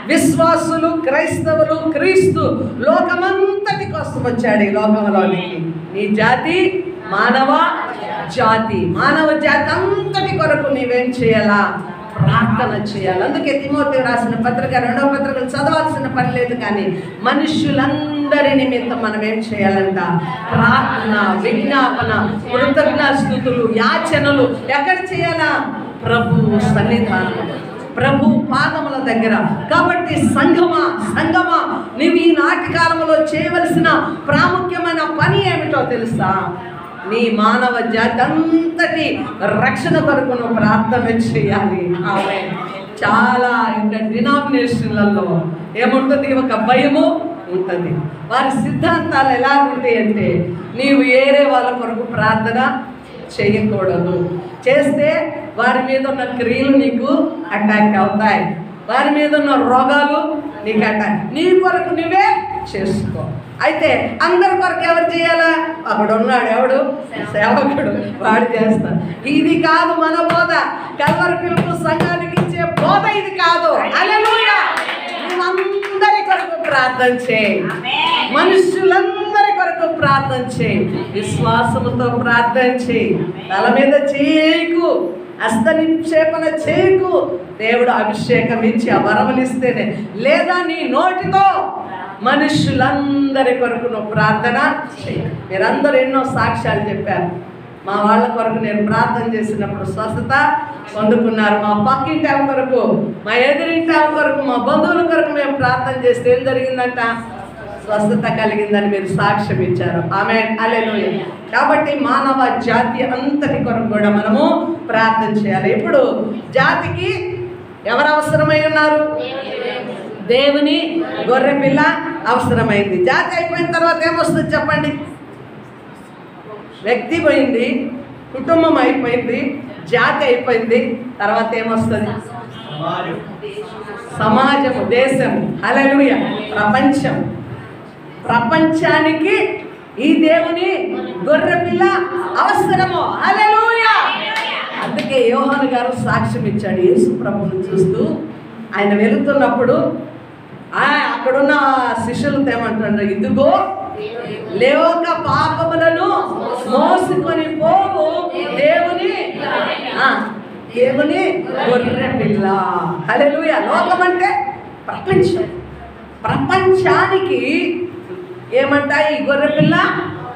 విశ్వాసులు, క్రైస్తవులు, క్రీస్తు లోకమంతటి కోసం వచ్చాడు ఈ లోకంలోనికి. నీ జాతి మానవ జాతి. మానవ జాతి అంతటి కొరకు నీవేం చేయాలా? ప్రార్థన చేయాలి. అందుకే తిమోతి రాసిన పత్రిక 2వ పత్రిక చదవాల్సిన పని లేదు, కానీ మనుష్యులందరి నిమిత్తం మనం ఏం చేయాలంట? ప్రార్థన, విజ్ఞాపన, కృతజ్ఞతాస్తుతులు, యాచనలు ఎక్కడ చేయాలా? ప్రభు సన్నిధానం, ప్రభు పాదముల దగ్గర. కాబట్టి సంఘమా నీవు ఈనాటి కాలంలో చేయవలసిన ప్రాముఖ్యమైన పని ఏమిటో తెలుసా? నీ మానవ జాతి అంతటి రక్షణ కొరకు నువ్వు ప్రార్థన చేయాలి. ఆమేన్. చాలా ఇంకా డినామినేషన్లలో ఏముంటుంది? ఒక భయము ఉంటుంది. వారి సిద్ధాంతాలు ఎలా ఉంటాయి అంటే నీవు వేరే వాళ్ళ కొరకు ప్రార్థన చేయకూడదు. చేస్తే వారి మీద ఉన్న క్రియలు నీకు అటాక్ అవుతాయి, వారి మీద ఉన్న రోగాలు నీకు అటాక్. నీ కొరకు నువ్వే చేసుకో. అయితే అందరి కొరకు ఎవరు చేయాలా? అక్కడ ఉన్నాడు ఎవడు? సేవకుడు, వాడు చేస్తాడు. ఇది కాదు మన బోధ. కల్వరి పిలుపు సంఘానికి ఇచ్చే బోధ ఇది కాదు. హల్లెలూయా. నువ్వందరి కొరకు ప్రార్థన చేయి, మనుషులందరి కొరకు ప్రార్థన చేయి, విశ్వాసముతో ప్రార్థన చేయి. తల మీద చేయకు, హస్త నిక్షేపణ చేయకు. దేవుడు అభిషేకం ఇచ్చి ఆ వరములు ఇస్తేనే, లేదా నీ నోటితో మనుషులందరి కొరకు నువ్వు ప్రార్థన చేయి. మీరందరూ ఎన్నో సాక్ష్యాలు చెప్పారు. మా వాళ్ళ కొరకు నేను ప్రార్థన చేసినప్పుడు స్వస్థత పొందుకున్నారు. మా పక్కింటి ఆమె కొరకు, మా ఎదురింటి ఆమె కొరకు, మా బంధువుల కొరకు మేము ప్రార్థన చేస్తే ఏం జరిగిందంట? స్వస్థత కలిగిందని మీరు సాక్ష్యం ఇచ్చారు. ఆమేన్, హల్లెలూయా. కాబట్టి మానవ జాతి అంతటి కొరకు కూడా మనము ప్రార్థన చేయాలి. ఇప్పుడు జాతికి ఎవరు అవసరమై ఉన్నారు? దేవుని గొర్రె పిల్ల అవసరమైంది. జాతి అయిపోయిన తర్వాత ఏమొస్తుంది చెప్పండి? వ్యక్తి పోయింది, కుటుంబం అయిపోయింది, జాతి అయిపోయింది, తర్వాత ఏమొస్తుంది? సమాజము, దేశము. హల్లెలూయా. ప్రపంచం. ప్రపంచానికి ఈ దేవుని గొర్రె పిల్ల అవసరము. హల్లెలూయా. అందుకే యోహాను గారు సాక్ష్యం ఇచ్చాడు. యేసు ప్రభువును చూస్తూ ఆయన వెళుతున్నప్పుడు అక్కడున్న శిష్యులతో ఏమంటాడు? ఇదిగో లోక పాపములను మోసుకొని పోవు దేవుని గొర్రె పిల్ల. హల్లెలూయా. లోకం అంటే ప్రపంచం. ప్రపంచానికి ఏమంట ఈ గొర్రె పిల్ల?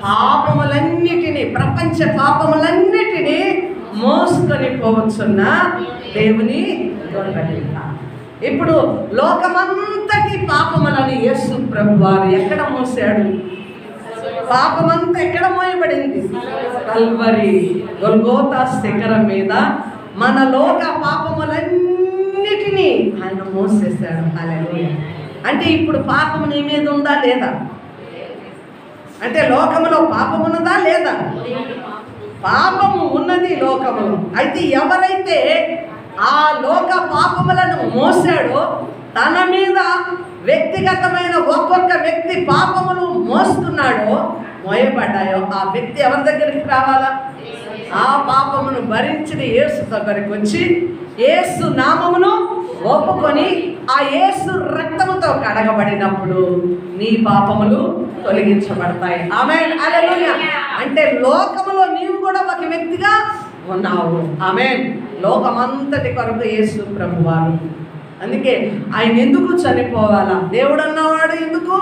పాపములన్నిటినీ, ప్రపంచ పాపములన్నిటినీ మోసుకొని పోవచ్చున్న దేవుని గొర్రె పిల్ల. ఇప్పుడు లోకమంతటి పాపములని యేసు ప్రభువారు ఎక్కడ మోసాడు? పాపమంతా ఎక్కడ మోయబడింది? కల్వరి గొల్గోతా శిఖరం మీద మన లోక పాపములన్నిటినీ ఆయన మోసేశాడు. హల్లెలూయా. అంటే ఇప్పుడు పాపము నీ మీద ఉందా లేదా? అంటే లోకములో పాపం ఉన్నదా లేదా? పాపము ఉన్నది లోకములో. అయితే ఎవరైతే ఆ లోక పాపములను మోసాడో తన మీద వ్యక్తిగతమైన ఒక్కొక్క వ్యక్తి పాపములు మోస్తున్నాడో, మోయబడ్డాయో, ఆ వ్యక్తి ఎవరి దగ్గరికి రావాలా? ఆ పాపమును భరించిన యేసు దగ్గరికి వచ్చి యేసు నామమును ఒప్పుకొని ఆ యేసు రక్తముతో కడగబడినప్పుడు నీ పాపములు తొలగించబడతాయి. ఆమేన్, హల్లెలూయా. అంటే లోకములో నీవు కూడా ఒక వ్యక్తిగా ఉన్నావు. ఆమేన్. లోకమంతటి కొరకు యేసు ప్రభువారు. అందుకే ఆయన ఎందుకు చనిపోవాలా? దేవుడు అన్నవాడు ఎందుకు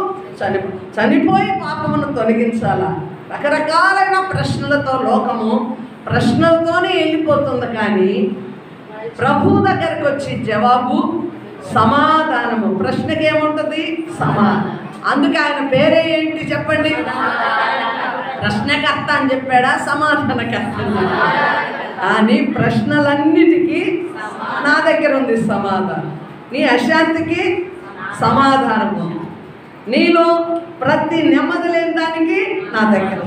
చనిపోయి పాపమును తొలగించాలా? రకరకాలైన ప్రశ్నలతో లోకము ప్రశ్నలతోనే వెళ్ళిపోతుంది. కానీ ప్రభు దగ్గరకు వచ్చి జవాబు, సమాధానము. ప్రశ్నకి ఏముంటుంది? సమాధానం. అందుకే ఆయన పేరే ఏంటి చెప్పండి? ప్రశ్నకర్త అని చెప్పాడా? సమాధానకర్త. కానీ ప్రశ్నలన్నిటికీ నా దగ్గర ఉంది సమాధానం. నీ అశాంతికి సమాధానము, నీలో ప్రతి నెమ్మది లేని దానికి నా దగ్గర.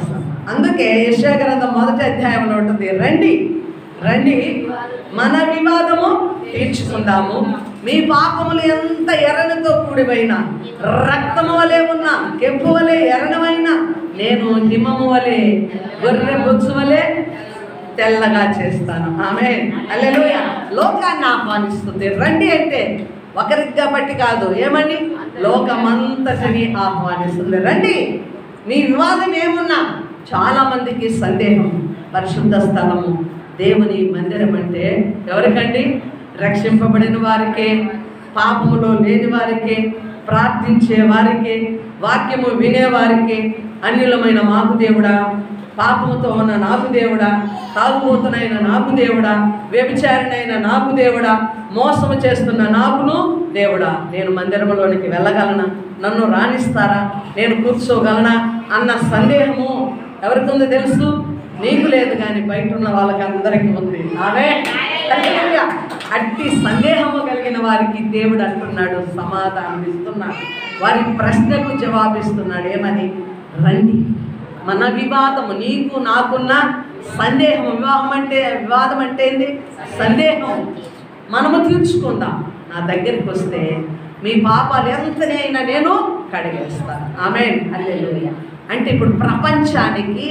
అందుకే యెషయా గ్రంథం 1వ అధ్యాయంలో ఉంటుంది, రండి రండి మన వివాదము తీర్చుకుందాము. మీ పాపములు ఎంత ఎర్రనితో కూడిపోయినా, రక్తము వలె ఉన్న కెంపు వలె ఎర్రనమైనా, నేను హిమము వలె గొర్రె బొచ్చు వలె తెల్లగా చేస్తాను. ఆమేన్, హల్లెలూయా. లోకాన్ని ఆహ్వానిస్తుంది. రండి అంటే ఒకరిగా బట్టి కాదు, ఏమని? లోకమంతటిని ఆహ్వానిస్తుంది. రండి. నీ వివాదం ఏమున్నా, చాలామందికి సందేహం. పరిశుద్ధ స్థలము దేవుని మందిరం అంటే ఎవరికండి? రక్షింపబడిన వారికే, పాపములో లేని వారికే, ప్రార్థించే వారికే, వాక్యము వినేవారికే. అన్యులమైన మాకు దేవుడా, పాపముతో ఉన్న నాకు దేవుడా, తాగుబోతునైన నాకు దేవుడా, వ్యభిచారినైన నాకు దేవుడా, మోసము చేస్తున్న నాకును దేవుడా, నేను మందిరంలోనికి వెళ్ళగలనా? నన్ను రాణిస్తారా? నేను కూర్చోగలనా అన్న సందేహము ఎవరికి ఉంది తెలుసు? నీకు లేదు, కానీ బయట ఉన్న వాళ్ళకి అందరికీ ఉంది. ఆమేన్, హల్లెలూయా. అట్టి సందేహము కలిగిన వారికి దేవుడు అంటున్నాడు, సమాధానం ఇస్తున్నాడు. వారి ప్రశ్నకు జవాబిస్తున్నాడు. ఏమని? రండి. మన వివాదము, నీకు నాకున్న సందేహం, వివాదం అంటే ఏంది? సందేహం. మనము తీర్చుకుందాం. నా దగ్గరికి వస్తే మీ పాపాలు ఎంతనే అయినా నేను కడిగేస్తాను. ఆమేన్, హల్లెలూయా. అంటే ఇప్పుడు ప్రపంచానికి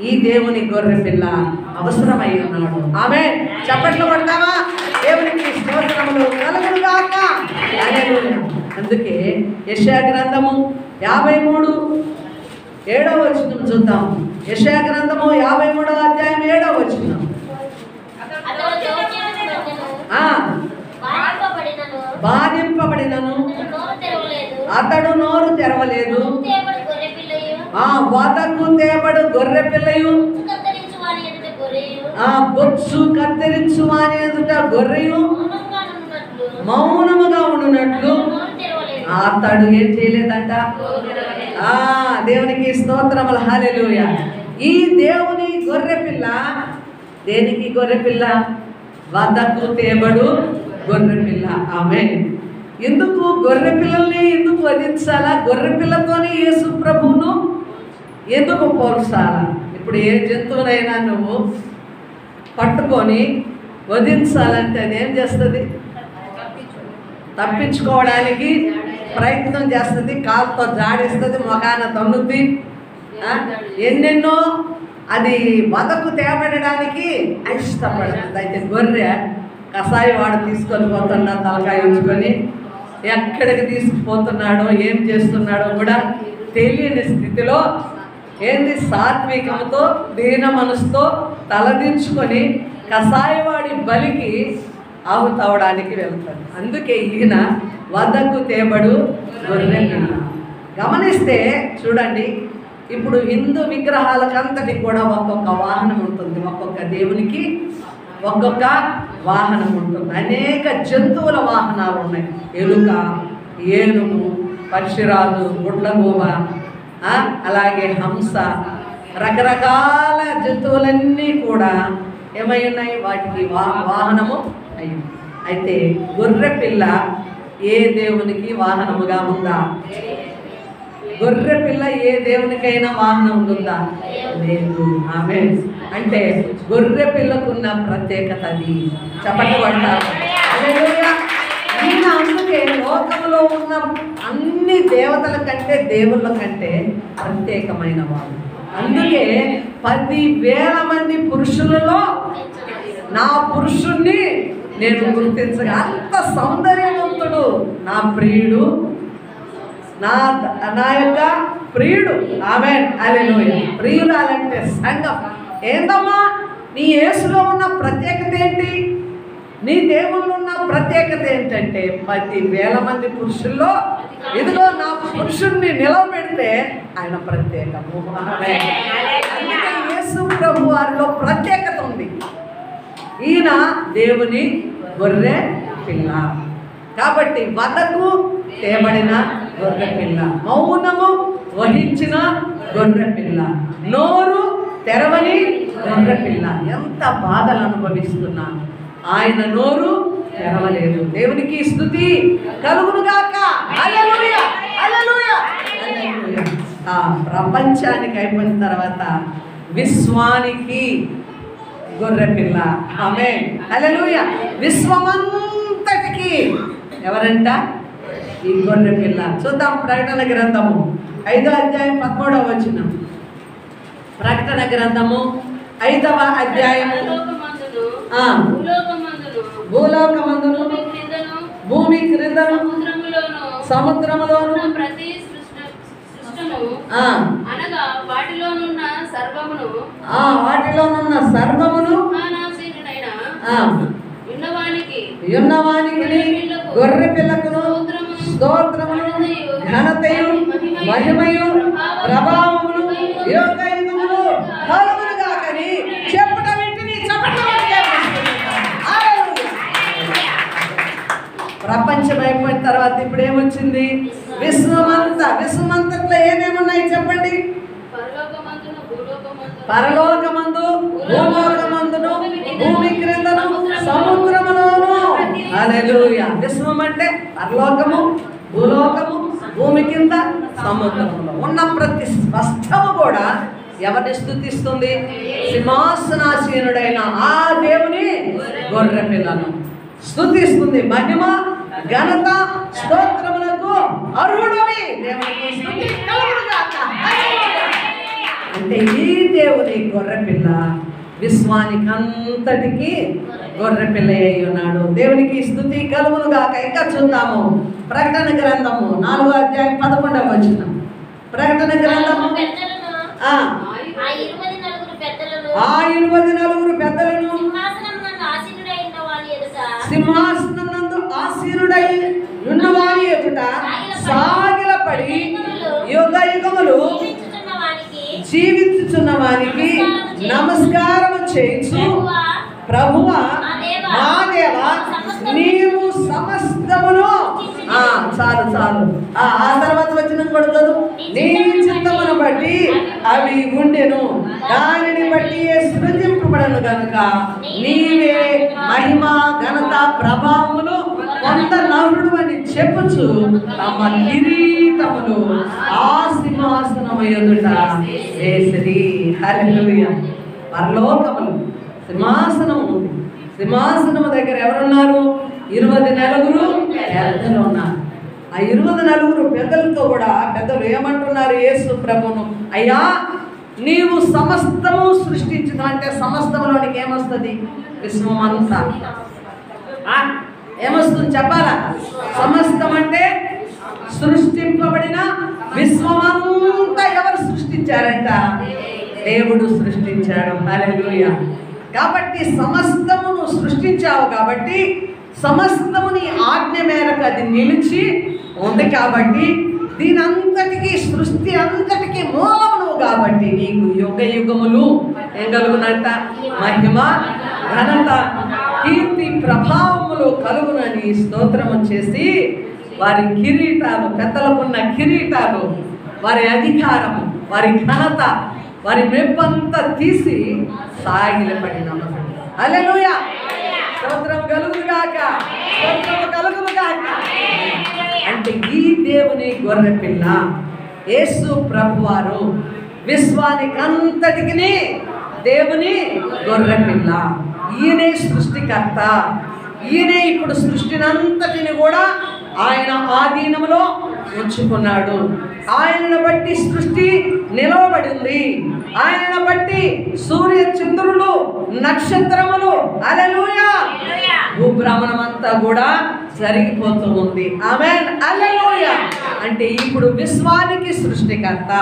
ఈ దేవుని గొర్రె పిల్ల అవసరమై ఉన్నాడు. ఆమేన్. చప్పట్లు కొడతావా? దేవునికి స్తోత్రములు కలుగును గాక. హల్లెలూయా. అందుకే యెషయా గ్రంథము 53:7 వచనం చూద్దాం. యెషయా గ్రంథము 53వ అధ్యాయం 7వ వచనం. బాధింపబడినను అతడు నోరు తెరవలేదు, వదకు తేబడు గొర్రె పిల్లయు, బొచ్చు కత్తిరించు వాని ఎదుట గొర్రెయు మౌనముగా ఉండునట్లు అతడు ఏం చేయలేదంట. దేవునికి స్తోత్రములు, హల్లెలూయా. ఈ దేవుని గొర్రె పిల్ల దేనికి గొర్రె పిల్ల? వదకు తేబడు గొర్రె పిల్ల. ఆమేన్. ఎందుకు గొర్రె పిల్లల్ని ఎందుకు వధించాలా? గొర్రె పిల్లతోనే యేసు ప్రభువును ఎందుకు పోల్చాలా? ఇప్పుడు ఏ జంతువునైనా నువ్వు పట్టుకొని వధించాలంటే అదేం చేస్తుంది? తప్పించుకోవడానికి ప్రయత్నం చేస్తుంది, కాలుతో జాడిస్తుంది, మొగాన తన్నుద్ది, ఎన్నెన్నో అది వదకు తేబడడానికి ఇష్టపడుతుంది. అయితే గొర్రె కషాయి వాడు తీసుకొని పోతున్నా తలకాయ ఉంచుకొని ఎక్కడికి తీసుకుపోతున్నాడో ఏం చేస్తున్నాడో కూడా తెలియని స్థితిలో ఏంది సాత్వికంతో దీన మనసుతో తలదించుకొని కషాయవాడి బలికి ఆహుతవడానికి వెళ్తాడు. అందుకే ఈయన వదకు తేబడు గొర్రె పిల్ల. గమనిస్తే చూడండి, ఇప్పుడు హిందూ విగ్రహాలకంతటి కూడా ఒక్కొక్క వాహనం ఉంటుంది. ఒక్కొక్క దేవునికి ఒక్కొక్క వాహనం ఉంటుంది. అనేక జంతువుల వాహనాలు ఉన్నాయి. ఎలుక, ఏనుగు, పక్షిరాజు, గుడ్లగూబ, అలాగే హంస, రకరకాల జంతువులన్నీ కూడా ఏమై ఉన్నాయి? వాటికి వాహనము అయింది. అయితే గొర్రె పిల్ల ఏ దేవునికి వాహనముగా ఉందా? గొర్రె పిల్ల ఏ దేవునికైనా వాహనం ఉందా? లేదు. ఆమేన్. అంటే గొర్రె పిల్లకున్న ప్రత్యేకత అది. చప్పట్లు కొడతారు. హల్లెలూయా. ఈయన అందుకే లోకంలో ఉన్న అన్ని దేవతల కంటే దేవుళ్ళ కంటే ప్రత్యేకమైన వాడు. అందుకే 10,000 మంది పురుషులలో నా పురుషుణ్ణి నేను గుర్తించగా, అంత సౌందర్యవంతుడు నా ప్రియుడు, నా యొక్క ప్రియుడు. ఆమేన్, హల్లెలూయా. ప్రియురాలంటే సంఘం. ఏందమ్మా నీ యేసులో ఉన్న ప్రత్యేకత ఏంటి? నీ దేవుళ్ళు ఉన్న ప్రత్యేకత ఏంటంటే 10,000 మంది పురుషుల్లో ఇదిగో నా పురుషుణ్ణి నిలవబెడితే ఆయన ప్రత్యేకము. ఆమేన్. అందుకే యేసు ప్రభు వారిలో ప్రత్యేకత ఉంది. ఈయన దేవుని గొర్రె పిల్ల కాబట్టి వదకు తేబడిన గొర్రె పిల్ల, మౌనము వహించిన గొర్రె పిల్ల, నోరు తెరవని గొర్రె పిల్ల. ఎంత బాధలు అనుభవిస్తున్నా ఆయన నోరు తెరవలేదు. దేవునికి స్తుతి కలుగునుగాక. హల్లెలూయా, హల్లెలూయా, హల్లెలూయా. ప్రపంచానికి అయిపోయిన తర్వాత విశ్వానికి గొర్రె పిల్ల. ఆమేన్, హల్లెలూయా. విశ్వమంతటికి ఎవరంట? ఈ గొర్రె పిల్ల. చూద్దాం ప్రకటన గ్రంథము 5వ అధ్యాయం 13వ వచనం. ప్రకటన గ్రంథము 5వ అధ్యాయము. భూలోకమందును భూమి క్రిందను సముద్రములోను వాటిలోనున్న సర్వమును యున్నవానికి గొర్రె పిల్లకును స్తోత్రమును ఘనతయు మహిమయు ప్రభావమును యోగయుగములు కలుగునుగాకని చెప్పుట వింటిని ప్రపంచం అయిపోయిన తర్వాత ఇప్పుడు ఏమొచ్చింది? విశ్వమంతట్లో ఏమేమి ఉన్నాయి చెప్పండి? పరలోకమందు భూలోకమందును భూమి క్రిందను సముద్రములోను. హల్లెలూయా. విశ్వం అంటే పరలోకము, భూలోకము, భూమి కింద సముద్రములో ఉన్న ప్రతి స్పష్టము కూడా ఎవరిని స్తుతిస్తుంది? సింహాసనాసీనుడైన ఆ దేవుని గొర్రె పిల్లను స్తుతిస్తుంది. మహిమ ఘనత స్తోత్రములకు అర్హుడవి దేవునికి స్తుతి కలుగునుగాక. అంటే ఈ దేవుని గొర్రె పిల్ల విశ్వానికి అంతటికి గొర్రె పిల్ల అయి ఉన్నాడు. దేవునికి స్తుతి కలుగునుగాక. ఇంకా చూద్దాము ప్రకటన గ్రంథము 4వ అధ్యాయం 11వ వచనం. ప్రకటన గ్రంథము ఆ 24 పెద్దలను సింహాసనమునందు ఆసీనుడై ఉన్నవారి ఎదుట సాగిలపడి యుగయుగములు జీవించుచున్న వానికి నమస్కారము చేయించు. ప్రభువా మా దేవా నీవు సమస్తమును చాలు ఆ తర్వాత వచ్చిన కూడా చదువు. నీ చిత్తమును బట్టి అవి ఉండెను, దానిని బట్టి సృజింపబడను గనుక నీవే మహిమ ఘనత ప్రభావములు పొందనరుడు అని చెప్పుచు తమ కిరీటములు ఆ సింహాసనము ఎదుట వేసిరి. హల్లెలూయా. పరలోకములు సింహాసనం ఉంది. సింహాసనము దగ్గర ఎవరున్నారు? 20 పెద్దలు ఉన్నారు. ఆ 20 పెద్దలతో కూడా పెద్దలు ఏమంటున్నారు యేసు ప్రభును? అయ్యా నీవు సమస్తము సృష్టించిన అంటే సమస్తములోనికి ఏమొస్తుంది? విశ్వమంతా ఏమొస్తుంది చెప్పాలా? సమస్తం అంటే సృష్టింపబడిన విశ్వమంతా ఎవరు సృష్టించారంట? దేవుడు సృష్టించాడు. హల్లెలూయా. కాబట్టి సమస్తమును సృష్టించావు కాబట్టి సమస్తము నీ ఆజ్ఞ మేరకు అది నిలిచి ఉంది కాబట్టి దీని అంతటికి సృష్టి అంతటికి మూలము నువ్వు కాబట్టి నీకు యుగ యుగములు ఏం కలుగునంట? మహిమ ఘనత కీర్తి ప్రభావములు కలుగునని స్తోత్రము చేసి వారి కిరీటాలు, పెద్దలకున్న కిరీటాలు, వారి అధికారము, వారి ఘనత, వారి మెప్పంతా తీసి సాగిలపడిన. హల్లెలూయా. స్తోత్రం కలుగునుగాక, స్తోత్రం కలుగునుగాక. అంటే ఈ దేవుని గొర్రె పిల్ల యేసు ప్రభువారు విశ్వానికి అంతటికి దేవుని గొర్రె పిల్ల. ఈయనే సృష్టికర్త. ఈయనే ఇప్పుడు సృష్టినంతటిని కూడా ఆయన ఆధీనంలో ఉంచుకున్నాడు. ఆయనను బట్టి సృష్టి నిలవబడింది. ఆయనను బట్టి సూర్య చంద్రులు నక్షత్రములు హల్లెలూయా భూభ్రమణం అంతా కూడా జరిగిపోతూ ఉంది. ఆమేన్ హల్లెలూయా. అంటే ఇప్పుడు విశ్వానికి సృష్టికర్త,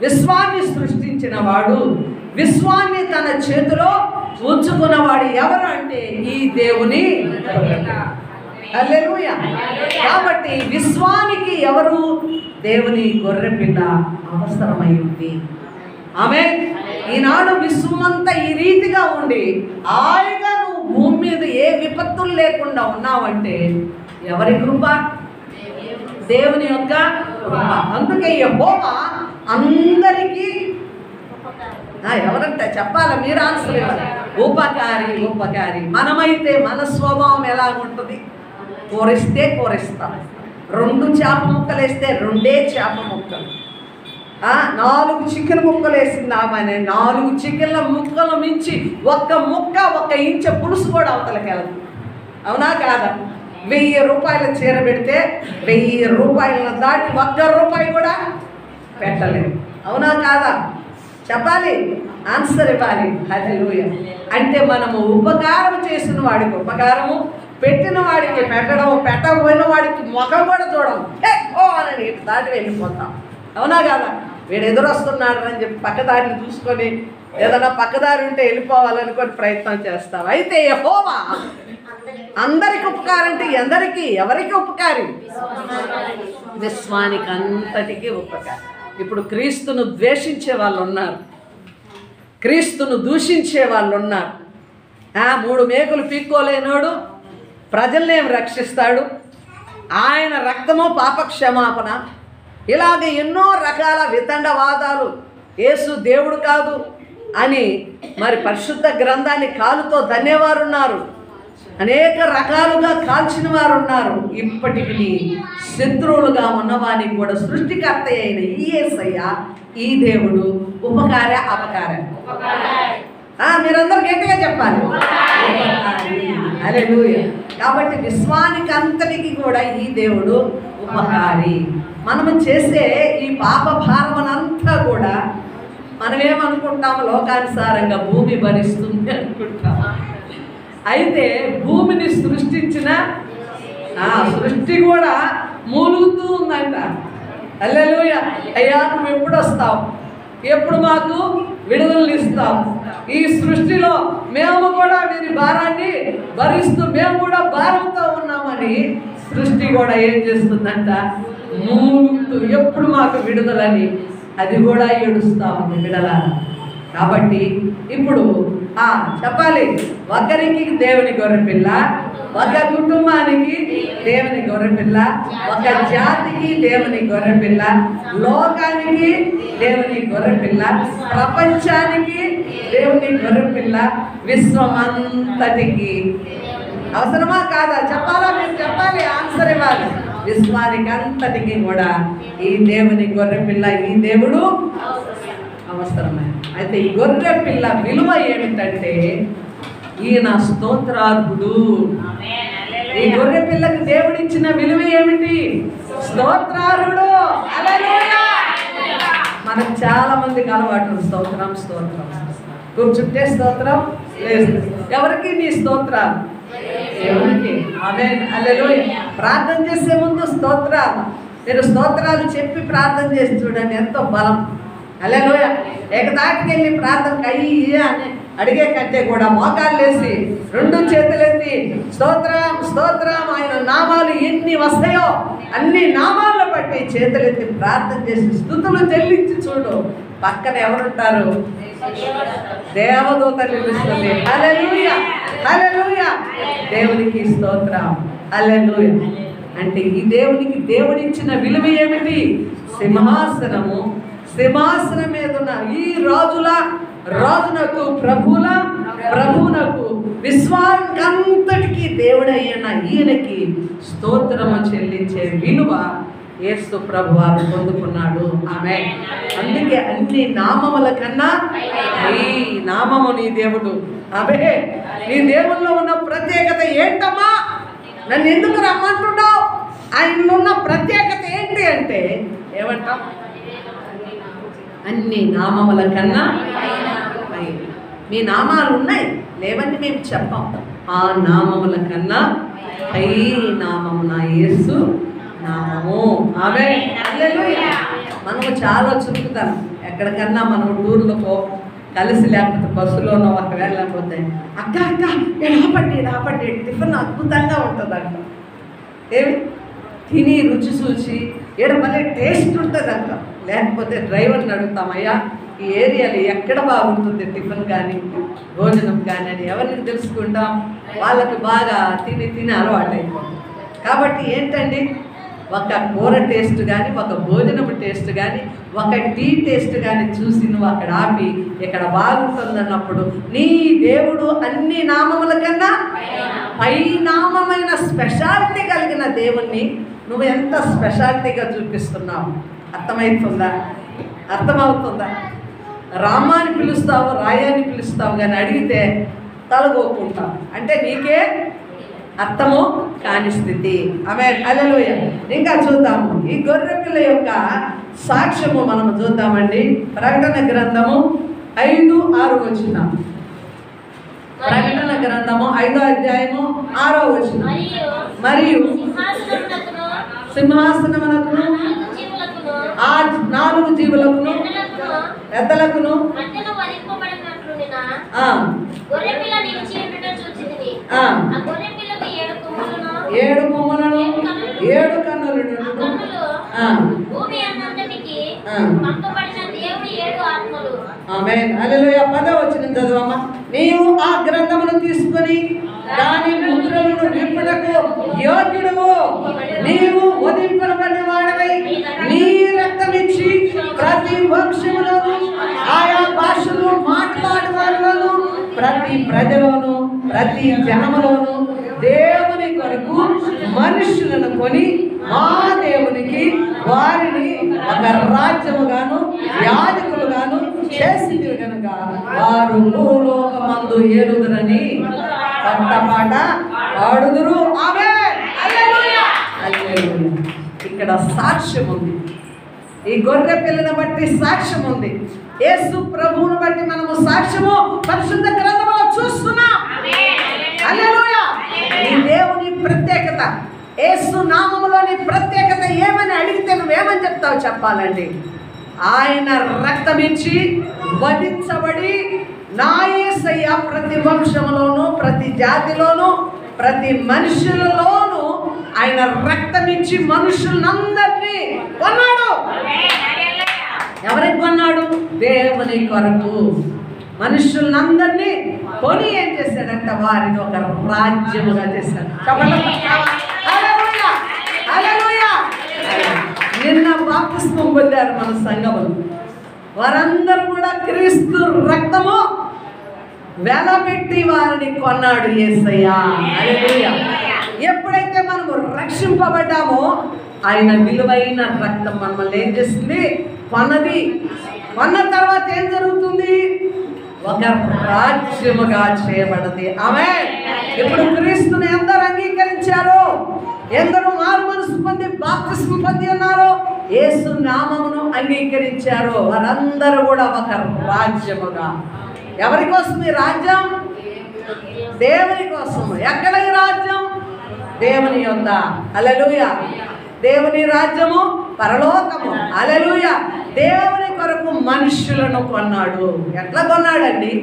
విశ్వాన్ని సృష్టించిన వాడు, విశ్వాన్ని తన చేతిలో ఉంచుకున్నవాడు ఎవరు అంటే ఈ దేవుని హల్లెలూయా. కాబట్టి విశ్వానికి ఎవరు? దేవుని గొర్రెపిల్ల అవసరమై ఉంది. ఆమేన్. ఈనాడు విశ్వమంతా ఈ రీతిగా ఉండి హాయిగా నువ్వు భూమి మీద ఏ విపత్తులు లేకుండా ఉన్నావంటే ఎవరి కృప? దేవుని యొక్క కృప. అందుకే యెహోవా అందరికీ ఎవరంటే చెప్పాలి, మీరు ఆన్సర్ ఇవ్వాలి. ఉపకారి, ఉపకారి. మనమైతే మన స్వభావం ఎలా ఉంటుంది? కోరిస్తే కోరిస్తాం, 2 చేప ముక్కలు వేస్తే 2 చేప ముక్కలు, 4 చికెన్ ముక్కలు వేసిందామని 4 చికెన్ల ముక్కలు మించి ఒక్క ముక్క, 1 ఇంచ పులుసు కూడా అవతలకి వెళ్ళదు. అవునా కాదా? 1000 రూపాయల చీర పెడితే 1000 రూపాయలను దాటి 1 రూపాయి కూడా పెట్టలేదు. అవునా కాదా? చెప్పాలి, ఆన్సర్ ఇవ్వాలి. హల్లెలూయా. అంటే మనము ఉపకారం చేసిన వాడికి ఉపకారము, పెట్టిన వాడికి పెట్టడం, పెట్టకపోయిన వాడికి ముఖం కూడా చూడడం, ఓ అని దాటి వెళ్ళిపోతాం. అవునా కాదా? వీడు ఎదురొస్తున్నాడు అని చెప్పి పక్కదారిని చూసుకొని ఏదైనా పక్కదారి ఉంటే వెళ్ళిపోవాలనుకొని ప్రయత్నం చేస్తాం. అయితే యెహోవా అందరికి ఉపకారం. అంటే ఎందరికి? ఎవరికి ఉపకారి? విశ్వానికి అంతటికీ ఉపకారం. ఇప్పుడు క్రీస్తును ద్వేషించే వాళ్ళు ఉన్నారు, క్రీస్తును దూషించే వాళ్ళు ఉన్నారు. 3 మేకులు పీక్కోలేనోడు ప్రజల్నేం రక్షిస్తాడు? ఆయన రక్తము పాపక్షమాపణ. ఇలాగ ఎన్నో రకాల వితండవాదాలు. యేసు దేవుడు కాదు అని మరి పరిశుద్ధ గ్రంథాన్ని కాలుతో దన్నేవారు ఉన్నారు, అనేక రకాలుగా కాల్చిన వారు ఉన్నారు. ఇప్పటికీ శత్రువులుగా ఉన్నవానికి కూడా సృష్టికర్త అయిన ఈ యేసయ్య, ఈ దేవుడు ఉపకార అపకార. మీరందరూ గట్టిగా చెప్పాలి, హల్లెలూయా. కాబట్టి విశ్వానికి అంతటికి కూడా ఈ దేవుడు ఉపకారి. మనము చేసే ఈ పాప భారమనంతా కూడా మనమేమనుకుంటాము? లోకానుసారంగా భూమి భరిస్తుంది అనుకుంటాం. అయితే భూమిని సృష్టించిన సృష్టి కూడా మూలుగుతూ ఉందంట. హల్లెలూయా. అయ్యా నువ్వు ఎప్పుడు వస్తావు? ఎప్పుడు మాకు విడుదలను ఇస్తావు? ఈ సృష్టిలో మేము కూడా వీరి భారాన్ని భరిస్తూ మేము కూడా భారంతో ఉన్నామని సృష్టి కూడా ఏం చేస్తుందంట? మూలుగుతూ ఎప్పుడు మాకు విడుదలని అది కూడా ఏడుస్తా ఉంది విడుదల. కాబట్టి ఇప్పుడు చెప్పాలి, ఒకరికి దేవుని గొర్రెపిల్ల, ఒక కుటుంబానికి దేవుని గొర్రెపిల్ల, ఒక జాతికి దేవుని గొర్రెపిల్ల, లోకానికి దేవుని గొర్రెపిల్ల, ప్రపంచానికి దేవుని గొర్రెపిల్ల, విశ్వమంతటికి. అవసరమా కాదా? చెప్పాలా? మీరు చెప్పాలి, ఆన్సర్ ఇవ్వాలి. విశ్వానికి అంతటికి కూడా ఈ దేవుని గొర్రెపిల్ల, ఈ దేవుడు అవసరమే. అయితే ఈ గొర్రె పిల్ల విలువ ఏమిటంటే ఈయన స్తోత్రార్హుడు. ఈ గొర్రె పిల్లకి దేవుడిచ్చిన విలువ ఏమిటి? స్తోత్రార్హుడు. హల్లెలూయా. మనకు చాలా మందికి అలవాటు స్తోత్రం స్తోత్రం, కూర్చుంటే స్తోత్రం లేదు. ఎవరికి నీ స్తోత్రాలు? దేవునికి. ఆమేన్ హల్లెలూయా. ప్రార్థన చేసే ముందు స్తోత్రాలు, మీరు స్తోత్రాలు చెప్పి ప్రార్థన చేసి చూడండి, ఎంతో బలం. హల్లెలూయా. ఏకదాటికి వెళ్ళి ప్రార్థనకు అయ్యి అని అడిగే కంటే కూడా మోకాళ్ళు వేసి 2 చేతులెత్తి స్తోత్రం స్తోత్రం, ఆయన నామాలు ఎన్ని వస్తాయో అన్ని నామాలను బట్టి చేతులెత్తి ప్రార్థన చేసి స్తుతులు చెల్లించి చూడు, పక్కన ఎవరుంటారు? దేవదూత నిలుస్తుంది. హల్లెలూయా హల్లెలూయా. దేవునికి స్తోత్రం. హల్లెలూయా. అంటే ఈ దేవునికి దేవుడిచ్చిన విలువ ఏమిటి? సింహాసనము. సింహాసనం మీద ఉన్న ఈ రాజునకు ప్రభువునకు విశ్వానికంతటికి దేవుడైన ఈయనకి స్తోత్రము చెల్లించే విలువ యేసు ప్రభువారు పొందుకున్నాడు. ఆమేన్. అందుకే అన్ని నామముల కన్నా ఈ నామము నీ దేవుడు. అబే నీ దేవుల్లో ఉన్న ప్రత్యేకత ఏంటమ్మా? నన్ను ఎందుకు రమ్మంటున్నావు? ఆయనలో ఉన్న ప్రత్యేకత ఏంటి అంటే ఏమంటాం? అన్ని నామముల కన్నా పైన. మీ నామాలు ఉన్నాయి, లేవని మేము చెప్పాం. ఆ నామముల కన్నా పై నామము నా యేసు నామము. ఆమేన్. హల్లెలూయా. మనము చాలా చురుకుతాం. ఎక్కడికన్నా మనం టూర్లకు కలిసి లేకపోతే బస్సులోనో ఒకవేళ లేకపోతే అక్క అక్క ఆపండి టిఫిన్ అద్భుతంగా ఉంటుంది అంట. ఏమి తిని రుచి చూసి ఏడ మళ్ళీ టేస్ట్ ఉంటుంది అంట. లేకపోతే డ్రైవర్ని అడుగుతామయ్యా ఈ ఏరియాలో ఎక్కడ బాగుంటుంది టిఫిన్ కానీ భోజనం కానీ అని ఎవరిని తెలుసుకుంటాం? వాళ్ళకి బాగా తిని అలవాటు అయిపోతుంది. కాబట్టి ఏంటండి, ఒక కూర టేస్ట్ కానీ, ఒక భోజనం టేస్ట్ కానీ, ఒక టీ టేస్ట్ కానీ చూసి నువ్వు అక్కడ ఆపి ఇక్కడ బాగుంటుందన్నప్పుడు నీ దేవుడు అన్ని నామముల కన్నా పై నామమైన స్పెషాలిటీ కలిగిన దేవుణ్ణి నువ్వు ఎంత స్పెషాలిటీగా చూపిస్తున్నావు. అర్థమవుతుందా? రామాని పిలుస్తావు, రాయాన్ని పిలుస్తావు, కానీ అడిగితే తలగొక్కుంటావు. అంటే నీకే అర్థము కాని స్థితి. ఆమేన్. హల్లెలూయా. ఇంకా చూద్దాము ఈ గొర్రెపిల్ల యొక్క సాక్ష్యము మనము చూద్దామండి. ప్రకటన గ్రంథము 5:6 వచనం. ప్రకటన గ్రంథము 5వ అధ్యాయము 6వ వచనం. మరియు సింహాసనమునకును ఆ 4 జీవులకును పెద్దలకును ఏడు కొమ్ములను 7 కన్నులను. ఆమేన్. హల్లెలూయా. 10వ వచనం చదువమ్మా. నీవు ఆ గ్రంథమును తీసుకొని దాని ముద్రలను విప్పుటకు యోగ్యుడవు. నీవు వధింపబడిన వాడవై నీ రక్తమిచ్చి ప్రతి వంశములోను ఆయా భాషలు మాట్లాడేవారిలోను ప్రతి ప్రజలోను ప్రతి జనములోను దేవుని కొరకు మనుషులను కొని మా దేవునికి వారిని ఒక రాజ్యముగాను యాజకులుగాను చేసింది కనుక వారు భూలోకమందు ఏలుదురని పాట పాడుదురు. ఆమేన్. హల్లెలూయా. హల్లెలూయా. ఇక్కడ సాక్ష్యం ఉంది. ఈ గొర్రె పిల్లను బట్టి సాక్ష్యం ఉంది. యేసు ప్రభువును బట్టి మనము సాక్ష్యము పరిశుద్ధ గ్రంథములో చూస్తున్నాం. హల్లెలూయా. ఈ దేవుని ప్రత్యేకత, యేసు నామములోని ప్రత్యేకత ఏమని అడిగితే నువ్వేమని చెప్తావు చెప్పాలండి? ఆయన రక్తమిచ్చి వధించబడి నా యేసయ్య ప్రతి వంశంలోను ప్రతి జాతిలోను ప్రతి మనుషులలోను ఆయన రక్తమిచ్చి మనుషులందరినీ కొన్నాడు. ఎవరికి కొన్నాడు? దేవుని కొరకు మనుషులందరినీ కొని ఏం చేశాడంట? వారిని ఒక రాజ్యముగా చేశాడు. నిన్న బాప్తిస్మం పొందారు మన సంఘములు. వారందరూ కూడా క్రీస్తు రక్తము వెలబెట్టి వారిని కొన్నాడు యేసయ్య. హల్లెలూయా. ఎప్పుడైతే మనము రక్షింపబడ్డామో ఆయన విలువైన రక్తం మనల్ని ఏం చేస్తుంది? కొన్నది. కొన్న తర్వాత ఏం జరుగుతుంది? ఒక రాజ్యముగా చేయబడది. ఆమేన్. ఇప్పుడు క్రీస్తుని ఎందరు అంగీకరించారు, ఎందరు మారు మనసు పొంది బాప్తిస్మం పొంది ఉన్నారు, యేసు నామమును అంగీకరించారు, వారందరూ కూడా ఒక రాజ్యముగా. ఎవరి కోసం ఈ రాజ్యం? దేవుని కోసం. ఎక్కడ ఈ రాజ్యం? దేవుని యొద్ద. హల్లెలూయా. దేవుని రాజ్యము పరలోకము. హల్లెలూయా. దేవుని కొరకు మనుషులను కొన్నాడు. ఎట్లా కొన్నాడండి?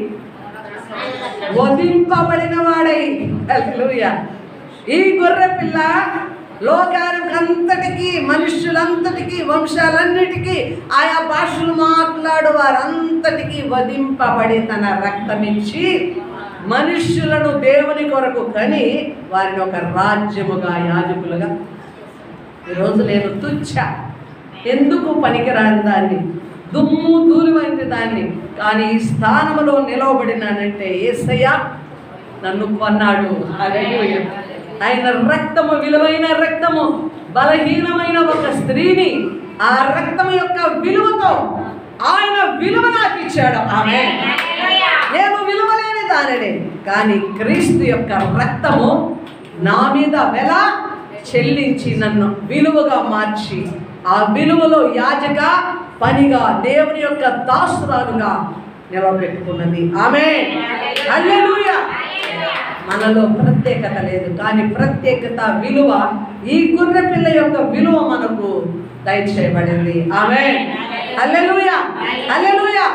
వధింపబడిన వాడై. హల్లెలూయా. ఈ గొర్రె పిల్ల లోకానికంతటికి మనుషులంతటికి వంశాలన్నిటికీ ఆయా భాషలు మాట్లాడు వారంతటికీ వధింపబడి తన రక్తమిచ్చి మనుష్యులను దేవుని కొరకు కని వారిని ఒక రాజ్యముగా యాజకులుగా. ఈరోజు నేను తుచ్చ, ఎందుకు పనికిరాని దాన్ని, దుమ్ము ధూళి వంటి దాన్ని, కానీ ఈ స్థానంలో నిలవబడినానంటే యేసయ్య నన్ను కొన్నాడు. హల్లెలూయా. ఆయన రక్తము విలువైన రక్తము బలహీనమైన ఒక స్త్రీని ఆ రక్తము యొక్క విలువతో ఆయన విలువ నాకు ఇచ్చాడు. ఆమేన్. నేను విలువలేని దానిని, కానీ క్రీస్తు యొక్క రక్తము నా మీద వెల చెల్లించి నన్ను విలువగా మార్చి ఆ విలువలో యాజక పనిగా దేవుని యొక్క దాసురాలుగా నిలబెట్టుకున్నది. ఆమేన్. హల్లెలూయా. మనలో ప్రత్యేకత లేదు, కానీ ప్రత్యేకత విలువ ఈ గొర్రె పిల్ల యొక్క విలువ మనకు దయచేయబడింది. ఆమేన్. హల్లెలూయా. హల్లెలూయా.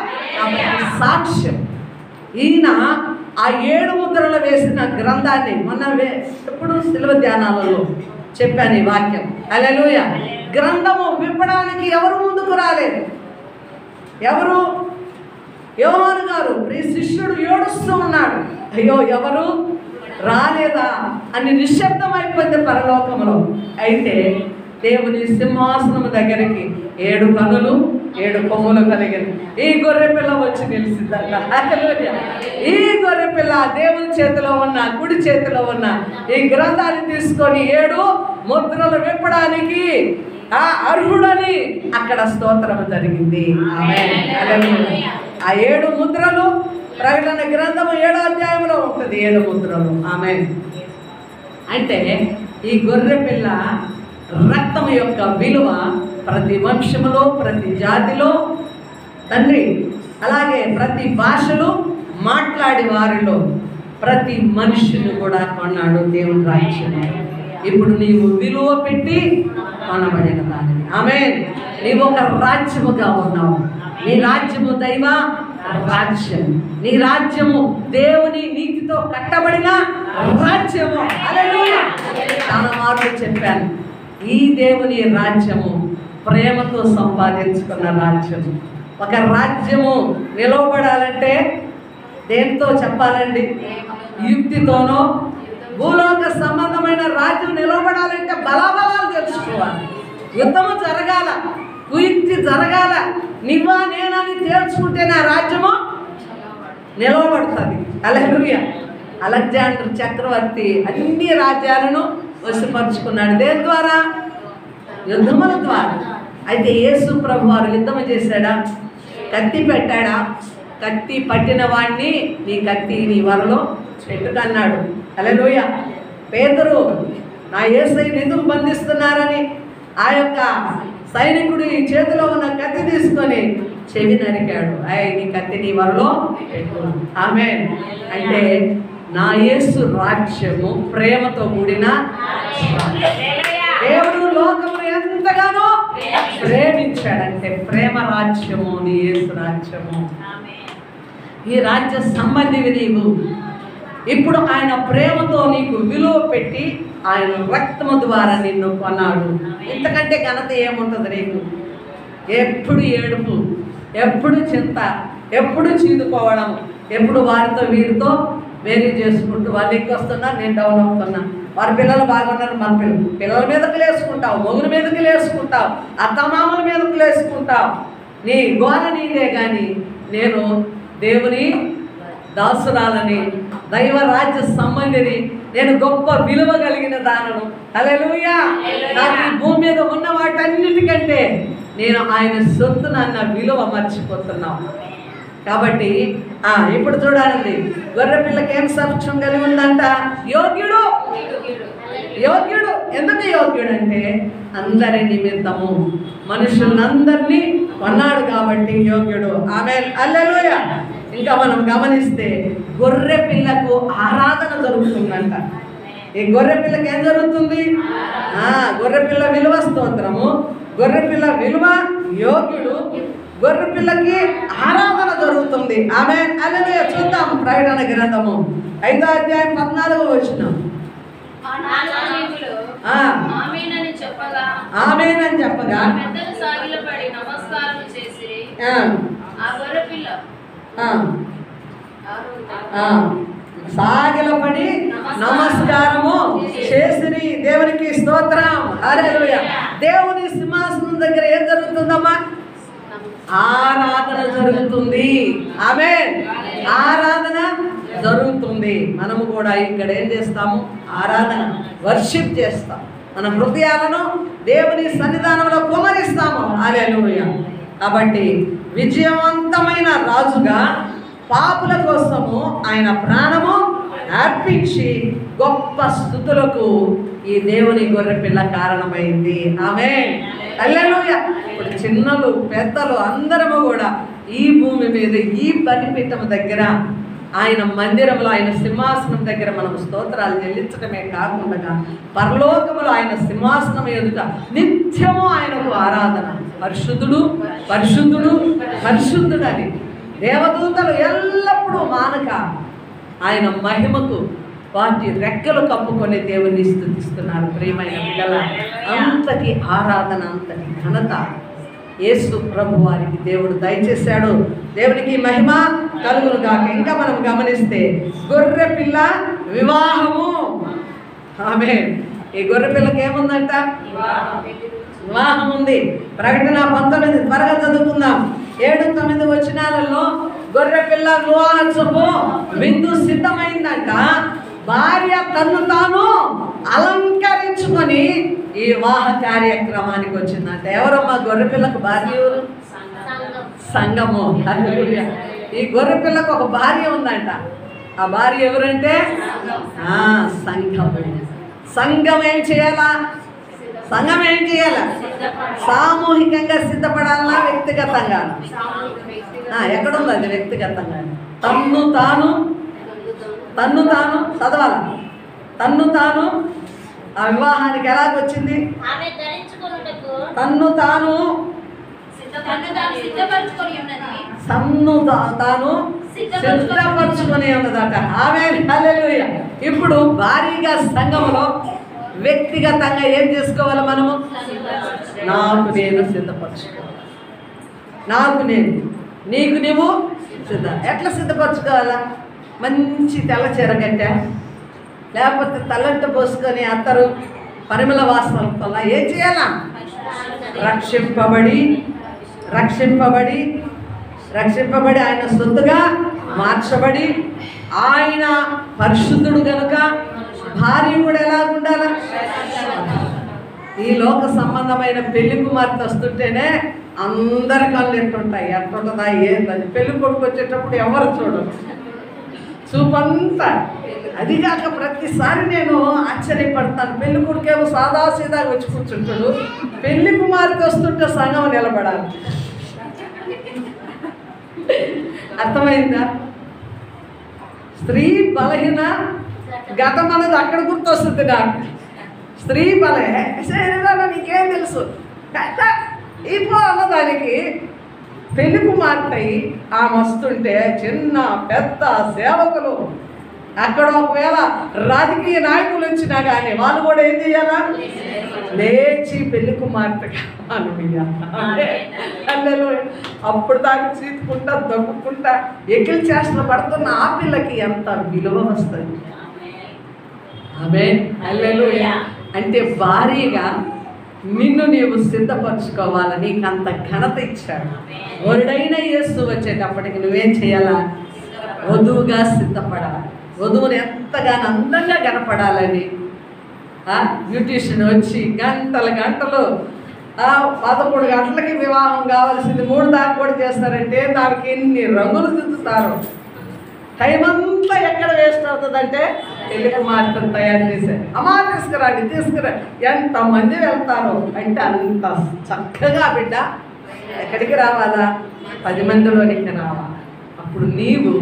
సాక్ష్యం. ఈయన ఆ 7 ముద్రలు వేసిన గ్రంథాన్ని మొన్న ఎప్పుడు శిలువ ధ్యానాలలో చెప్పాను ఈ వాక్యం. హల్లెలూయా. గ్రంథము విప్పడానికి ఎవరు ముందుకు రాలేదు. ఎవరు? యోహాను గారు. ప్రియ శిష్యుడు ఏడుస్తూ ఉన్నాడు, అయ్యో ఎవరు రాలేదా అని నిశ్శబ్దం అయిపోయింది పరలోకంలో. అయితే దేవుని సింహాసనం దగ్గరికి 7 కనులు 7 కొమ్ములు కలిగిన ఈ గొర్రె పిల్ల వచ్చి నిలిచిందట. ఈ గొర్రె పిల్ల దేవుని చేతిలో ఉన్న, కుడి చేతిలో ఉన్న ఈ గ్రంథాన్ని తీసుకొని 7 ముద్రలు విప్పడానికి అర్హుడని అక్కడ స్తోత్రం జరిగింది. ఆ 7 ముద్రలు ప్రకటన గ్రంథము 7వ అధ్యాయంలో ఉంటుంది. 7 ముద్రలు. ఆమేన్. అంటే ఈ గొర్రె పిల్ల రక్తం యొక్క విలువ ప్రతి వంశములో, ప్రతి జాతిలో తండ్రి, అలాగే ప్రతి భాషలో మాట్లాడే వారిలో ప్రతి మనిషిని కూడా కొన్నాడు దేవుని రాజ్యం. ఇప్పుడు నీవు విలువ పెట్టి కొనబడిన దానిని. ఆమేన్. నీవు ఒక రాజ్యముగా ఉన్నావు. నీ రాజ్యము దైవ రాజ్యం. నీ రాజ్యము దేవుని నీతితో కట్టబడిన రాజ్యము. హల్లెలూయా. చాలా మార్లు చెప్పాను, ఈ దేవుని రాజ్యము ప్రేమతో సంపాదించుకున్న రాజ్యము. ఒక రాజ్యము నిలవబడాలంటే దేంతో చెప్పాలండి? యుక్తితోనో. భూలోక సంబంధమైన రాజ్యం నిలవబడాలంటే బలాబలాలు తెలుసుకోవాలి. యుద్ధము జరగాల, కుయుక్తి జరగాల. నువ్వా నేనని తేల్చుకుంటే నా రాజ్యము నిలవబడుతుంది. హల్లెలూయా. అలెగ్జాండర్ చక్రవర్తి అన్ని రాజ్యాలను వశపరుచుకున్నాడు. దేని ద్వారా? యుద్ధముల ద్వారా. అయితే యేసు ప్రభు వారు యుద్ధము చేశాడా? కత్తి పెట్టాడా? కత్తి పట్టిన వాడిని నీ కత్తి నీ వరలో పెట్టుకన్నాడు. హల్లెలూయా. పేతురు నా యేసయ్యను ఎందుకు బంధిస్తున్నారని ఆ యొక్క సైనికుడి చేతిలో ఉన్న కత్తి తీసుకొని చెవి నరికాడు. నీ కత్తి నీ వరలో పెట్టు. ఆమేన్. అంటే నా యేసు రాజ్యము ప్రేమతో కూడిన దేవుడు లోకమును ఎంతగానో ప్రేమించాడంటే ప్రేమ రాజ్యము నీ యేసు రాజ్యము. ఈ రాజ్య సంబంధివి నీవు. ఇప్పుడు ఆయన ప్రేమతో నీకు విలువ పెట్టి ఆయన రక్తము ద్వారా నిన్ను కొన్నాడు. ఇంతకంటే ఘనత ఏముంటుంది నీకు? ఎప్పుడు ఏడుపు, ఎప్పుడు చింత, ఎప్పుడు చీదుకోవడం, ఎప్పుడు వారితో వీరితో వేరీ చేసుకుంటూ వాళ్ళు ఎక్కి వస్తున్నారు, నేను డౌన్ అవుతున్నా. వారి పిల్లలు బాగున్నారు, మన పిల్లల మీదకి లేసుకుంటావు, మొగుల మీదకి లేసుకుంటావు, అత్తమామల మీదకి లేసుకుంటావు. నీ గోల నీదే. కానీ నేను దేవుని దాసురాలని, దైవ రాజ్య సంబంధిని, నేను గొప్ప విలువ కలిగిన దానను. హల్లెలూయా. నాకు ఈ భూమి మీద ఉన్న వాటన్నిటికంటే నేను ఆయన సొత్తునన్న విలువ మర్చిపోతున్నాను. కాబట్టి ఇప్పుడు చూడాలండి, గొర్రె పిల్లకి ఏం సాక్ష్యం కలిగి ఉందంట? యోగ్యుడు. యోగ్యుడు. ఎందుకు యోగ్యుడు అంటే అందరి నిమిత్తము మనుషులందరినీ కొన్నాడు కాబట్టి యోగ్యుడు. ఆమేన్. హల్లెలూయా. ఇంకా మనం గమనిస్తే గొర్రె పిల్లకు ఆరాధన జరుగుతుందంట. ఈ గొర్రె పిల్లకి ఏం జరుగుతుంది? గొర్రె పిల్ల విలువ స్తోత్రము, గొర్రె పిల్ల విలువ యోగ్యుడు, గొర్రె పిల్లకి ఆరాధన జరుగుతుంది. ఆమేన్. హల్లెలూయా. చూద్దాం ప్రకటన గ్రంథము 5వ అధ్యాయం 14వ వచనం. ఆమేన్ అని చెప్పగా పెద్దలు సాగిలపడి నమస్కారం చేసిరి. ఆ గొర్రె పిల్ల సాగిలపడి నమస్కారము చేసిరి. దేవునికి స్తోత్రం. హల్లెలూయా. దేవుని సింహాసనం దగ్గర ఏం జరుగుతుందమ్మా? ఆరాధన జరుగుతుంది. ఆమేన్. ఆరాధన జరుగుతుంది. మనము కూడా ఇక్కడ ఏం చేస్తాము? ఆరాధన, వర్షిప్ చేస్తాం. మన హృదయాలను దేవుని సన్నిధానంలో కుమరిస్తాము. హల్లెలూయా. కాబట్టి విజయవంతమైన రాజుగా పాపుల కోసము ఆయన ప్రాణము అర్పించి గొప్ప స్తుతులకు ఈ దేవుని గొర్రెపిల్ల కారణమైంది. ఆమేన్. హల్లెలూయా. ఇప్పుడు చిన్నలు పెద్దలు అందరము కూడా ఈ భూమి మీద ఈ బలిపీఠం దగ్గర ఆయన మందిరంలో ఆయన సింహాసనం దగ్గర మనం స్తోత్రాలు చెల్లించడమే కాకుండా పరలోకములో ఆయన సింహాసనం ఎదుట నిత్యము ఆయనకు ఆరాధన. పరిశుద్ధుడు పరిశుద్ధుడు పరిశుద్ధుడు అని దేవదూతలు ఎల్లప్పుడూ మానక ఆయన మహిమకు వాటి రెక్కలు కప్పుకొని దేవుని స్తుతిస్తున్నారు. ప్రియమైన పిల్లల, అంతటి ఆరాధన, అంతటి ఘనత యేసు ప్రభు వారికి దేవుడు దయచేశాడు. దేవునికి మహిమ కలుగును గాక. ఇంకా మనం గమనిస్తే గొర్రె పిల్ల వివాహము. ఆమేన్. ఈ గొర్రె పిల్లకి ఏముందంట? వివాహం ఉంది. ప్రకటన 19 త్వరగా చదువుకుందాం. 7-9 వచనాలలో గొర్రె పిల్ల వివాహోత్సవము విందు సిద్ధమైందంట. భార్య తన్ను తాను అలంకరించుకొని ఈ వివాహ కార్యక్రమానికి వచ్చిందంట. ఎవరమ్మా గొర్రె పిల్లకు భార్య? ఎవరు? సంఘము. హల్లెలూయా. ఈ గొర్రె పిల్లకు ఒక భార్య ఉందంట. ఆ భార్య ఎవరంటే సంఘము. సంఘం ఏం చేయాలా? సంఘం ఏం చేయాలా? సామూహికంగా సిద్ధపడాలా, వ్యక్తిగతంగా? ఎక్కడుంది అది? వ్యక్తిగతంగా. తన్ను తాను చదవాలి. తన్ను తాను ఆ వివాహానికి ఎలాగొచ్చింది? తన్ను తాను సిద్ధపరచుకొని ఉన్నదట. ఆమేన్. హల్లెలూయా. ఇప్పుడు భారీగా సంఘములో వ్యక్తిగతంగా ఏం చేసుకోవాలి మనము? నాకు నేను సిద్ధపరచుకోవాలి. నాకు నేను, నీకు నువ్వు ఎట్లా సిద్ధపరచుకోవాలా? మంచి తెల్ల చీర కట్టా, లేకపోతే తలంట పోసుకొని అత్తరు పరిమళ వాసనలతో ఏం చేయాలా? రక్షింపబడి ఆయన సొత్తుగా మార్చబడి, ఆయన పరిశుద్ధుడు కనుక భార్య కూడా ఎలా ఉండాలి? ఈ లోక సంబంధమైన పెళ్లి కుమార్తె వస్తుంటేనే అందరి కళ్ళు ఎట్టుంటాయి. ఎట్టుంటుందా ఏంటది? పెళ్లి కొడుకు వచ్చేటప్పుడు ఎవరు చూడరు, చూపంతా. అదిగాక ప్రతిసారి నేను ఆశ్చర్యపడతాను. పెళ్లి కొడుకేమో సాదాసీదాగా వచ్చి కూర్చుంటాడు, పెళ్లి కుమార్తె వస్తుంటే సంఘం నిలబడాలి. అర్థమైందా? స్త్రీ బలహీన గతం అనేది అక్కడ గుర్తొస్తుంది నాకు. స్త్రీ బలే శరీరాలు నీకేం తెలుసు ఇపో అన్నదానికి పెళ్లి కుమార్తె ఆమె వస్తుంటే చిన్న పెద్ద సేవకులు, అక్కడ ఒకవేళ రాజకీయ నాయకులు వచ్చినా కానీ వాళ్ళు కూడా ఏం చేయాలా? లేచి పెళ్లి కుమార్తె అప్పుడు దాకా చీతుకుంటా దొక్కుకుంటా ఎకిలి చేష్టలు పడుతున్న ఆ పిల్లకి ఎంత విలువ వస్తుంది. ఆమేన్. హల్లెలూయా. అంటే భారీగా నిన్ను నీవు సిద్ధపరచుకోవాలని నీకు అంత ఘనత ఇచ్చాడు. వరుడైన యేసు వచ్చేటప్పటికి నువ్వేం చేయాలా? వధువుగా సిద్ధపడాలి. వధువుని ఎంతగానో అందంగా కనపడాలని బ్యూటీషియన్ వచ్చి గంటలు 11 గంటలకి వివాహం కావాల్సింది 3 దాకా కూడా చేస్తారంటే దానికి ఎన్ని రంగులు దిద్దుతారు. టైం అంతా ఎక్కడ వేస్ట్ అవుతుందంటే పెళ్లి కుమార్తెను తయారు చేశారు. అమ్మా తీసుకురా ఎంతమంది వెళ్తారు అంటే అంత చక్కగా బిడ్డ ఎక్కడికి రావాలా? 10 మందిలోనికి రావాలి. అప్పుడు నీవు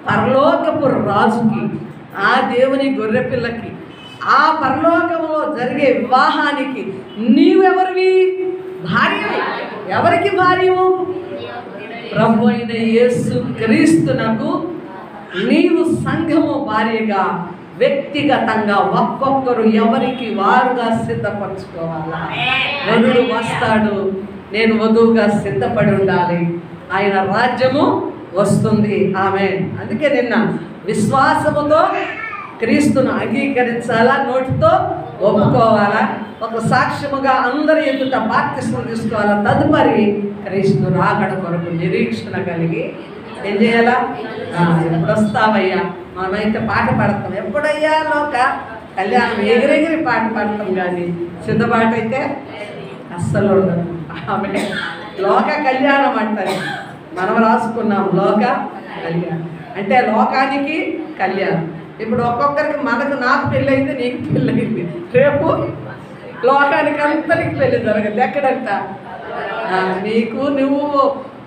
పరలోకపు రాజుకి, ఆ దేవుని గొర్రెపిల్లకి, ఆ పరలోకంలో జరిగే వివాహానికి నీవెవరివి? భార్యవి. ఎవరికి భార్యవు? ప్రభు అయిన యేసు క్రీస్తునకు నీవు సంఘము భార్యగా వ్యక్తిగతంగా ఒక్కొక్కరు ఎవరికి వారుగా సిద్ధపరచుకోవాలా. వధుడు వస్తాడు, నేను వధువుగా సిద్ధపడి ఉండాలి, ఆయన రాజ్యము వస్తుంది. ఆమేన్. అందుకే నిన్న విశ్వాసముతో క్రీస్తును అంగీకరించాలా, నోటితో ఒప్పుకోవాలా, ఒక సాక్ష్యముగా అందరి ఎదుట బాప్తిస్మం తీసుకోవాలా. తదుపరి క్రీస్తు రాకడ కొరకు నిరీక్షణ కలిగి ఏం చేయాలా? ఎప్పుడు వస్తావయ్యా? మనమైతే పాట పాడతాం, ఎప్పుడయ్యా లోక కళ్యాణం ఎగిరెగిరి పాట పాడతాం, కానీ సిద్ధపాట అయితే అస్సలు ఉండదు. ఆమె లోక కళ్యాణం అంటారు, మనం రాసుకున్నాం లోక కళ్యాణం అంటే లోకానికి కళ్యాణం. ఇప్పుడు ఒక్కొక్కరికి నాకు పెళ్ళయింది, నీకు పెళ్ళయింది, రేపు లోకానికి అంతరికి పెళ్ళి జరగదు. ఎక్కడంట? నీకు నువ్వు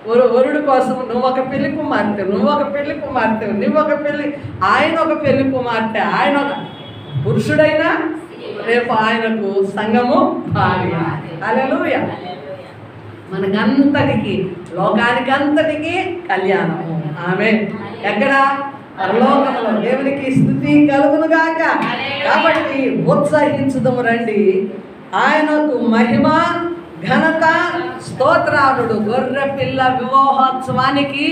వరుడు కోసం నువ్వు ఒక పెళ్లి కుమార్తె, నువ్వు ఒక పెళ్లి కుమార్తె, నువ్వు ఒక పెళ్లి, ఆయన ఒక పెళ్లి కుమార్తె, ఆయన ఒక పురుషుడైనా రేపు ఆయనకు సంఘము భార్య. హల్లెలూయా. మనకంతటికి లోకానికి అంతటికి కళ్యాణము. ఆమేన్. ఎక్కడ? పరలోకములో. దేవునికి స్తుతి కలుగునుగాక. కాబట్టి ఉత్సహించుదము రండి, ఆయనకు మహిమ ఘనత స్తోత్రాలుడు. గొర్రె పిల్ల వివాహోత్సవానికి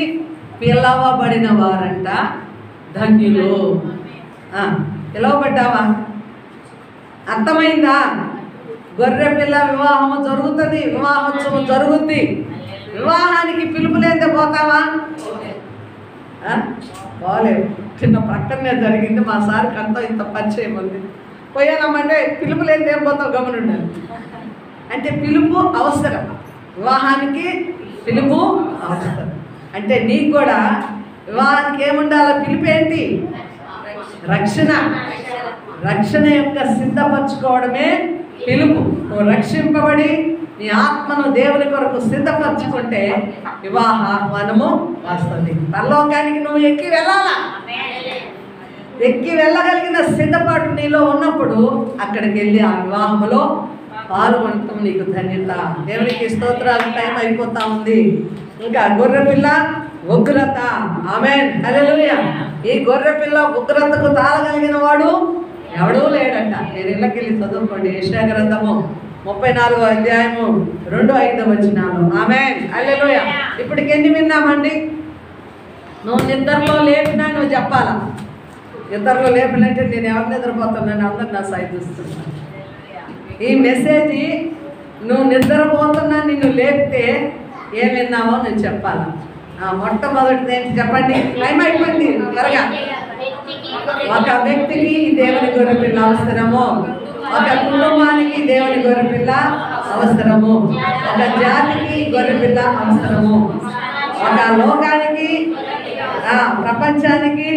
పిలవబడిన వారంట ధన్యులు. పిలవబడ్డావా? అర్థమైందా? గొర్రె పిల్ల వివాహము జరుగుతుంది, వివాహోత్సవం జరుగుద్ది. వివాహానికి పిలుపు లేదే పోతావా? పోలేవు. చిన్న ప్రక్కనే జరిగింది, మా సార్కి అంతా ఇంత పరిచయం ఉంది. పోయానమ్మంటే పిలుపు లేదే ఏం పోతావు, గమనుండాలి. అంటే పిలుపు అవసరం, వివాహానికి పిలుపు అవసరం. అంటే నీకు కూడా వివాహానికి ఏముండాలి? పిలుపు ఏంటి? రక్షణ. రక్షణ యొక్క సిద్ధపరచుకోవడమే పిలుపు. నువ్వు రక్షింపబడి నీ ఆత్మను దేవుని కొరకు సిద్ధపరచుకుంటే వివాహ ఆహ్వానము వస్తుంది. పరలోకానికి నువ్వు ఎక్కి వెళ్ళాలా? ఎక్కి వెళ్ళగలిగిన సిద్ధపాటు నీలో ఉన్నప్పుడు అక్కడికి వెళ్ళి ఆ వివాహములో పాల్గొనటం నీకు ధన్యత. దేవునికి స్తోత్రాలు. టైం అయిపోతా ఉంది. ఇంకా గొర్రెపిల్ల ఉగ్రత. ఆమేన్. హల్లెలూయా. ఈ గొర్రెపిల్ల ఉగ్రతకు తాళగలిగిన వాడు ఎవడూ లేడంట. నేను ఇళ్ళకెళ్ళి చదువుకోండి. యెషయా గ్రంథము 34వ అధ్యాయము 2-5 వచనాలు. ఆమేన్. హల్లెలూయా. ఇప్పటికి ఎన్ని విన్నామండి? నువ్వు నిద్రలో లేపినా నువ్వు చెప్పాలా? నిద్రలో లేపినంటే నేను ఎవరు నిద్రపోతున్నాను, అందరు నా సైడ్ చూస్తున్నాను. ఈ మెసేజ్ నువ్వు నిద్రపోతున్నా నిన్ను లేపితే ఏం విన్నావో నువ్వు చెప్పాలా? మొట్టమొదటిది ఏంటి చెప్పండి? టైం అయిపోయింది, త్వరగా. ఒక వ్యక్తికి దేవుని గొర్రెపిల్ల అవసరము, ఒక కుటుంబానికి దేవుని గొర్రెపిల్ల అవసరము, ఒక జాతికి గొర్రెపిల్ల అవసరము, ఒక లోకానికి, ప్రపంచానికి,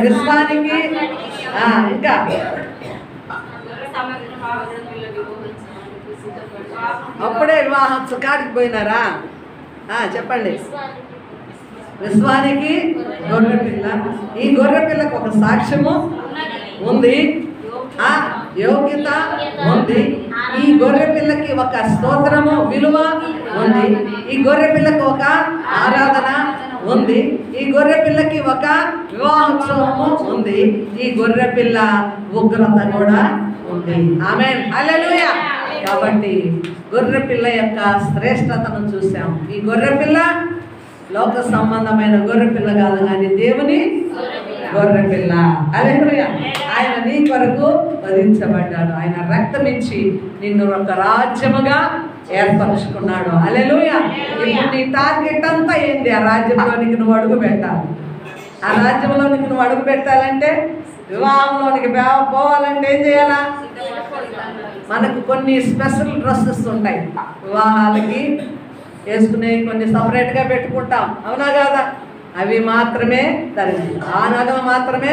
విశ్వానికి, ఇంకా అప్పుడే వివాహోత్సవానికి పోయినారా? చెప్పండి. విశ్వానికి గొర్రెపిల్ల. ఈ గొర్రెపిల్లకు ఒక సాక్ష్యము ఉంది, యోగ్యత ఉంది. ఈ గొర్రెపిల్లకి ఒక స్తోత్రము విలువ ఉంది. ఈ గొర్రెపిల్లకు ఒక ఆరాధన ఉంది. ఈ గొర్రెపిల్లకి ఒక వివాహోత్సవము ఉంది. ఈ గొర్రెపిల్ల ఉగ్రత కూడా ఉంది. ఆమేన్. హల్లెలూయా. కాబట్టి గొర్రెపిల్ల యొక్క శ్రేష్టతను చూసాం. ఈ గొర్రెపిల్ల లోక సంబంధమైన గొర్రెపిల్ల కాదు, కానీ దేవుని గొర్రెపిల్ల. హల్లెలూయా. ఆయన నీ కొరకు వధించబడ్డాడు. ఆయన రక్తం ఇచ్చి నిన్ను ఒక రాజ్యముగా ఏర్పరచుకున్నాడు. హల్లెలూయా. ఇప్పుడు నీ టార్గెట్ అంతా ఏంది? ఆ రాజ్యంలోనికి నువ్వు అడుగు పెట్టాలి. ఆ రాజ్యంలోనికి నువ్వు అడుగు పెట్టాలంటే, వివాహంలోనికి పోవాలంటే ఏం చేయాలా? మనకు కొన్ని స్పెషల్ డ్రెస్సెస్ ఉంటాయి. వివాహాలకి వేసుకునే కొన్ని సపరేట్గా పెట్టుకుంటాం, అవునా కాదా? అవి మాత్రమే ధరించాలి. ఆ నగలు మాత్రమే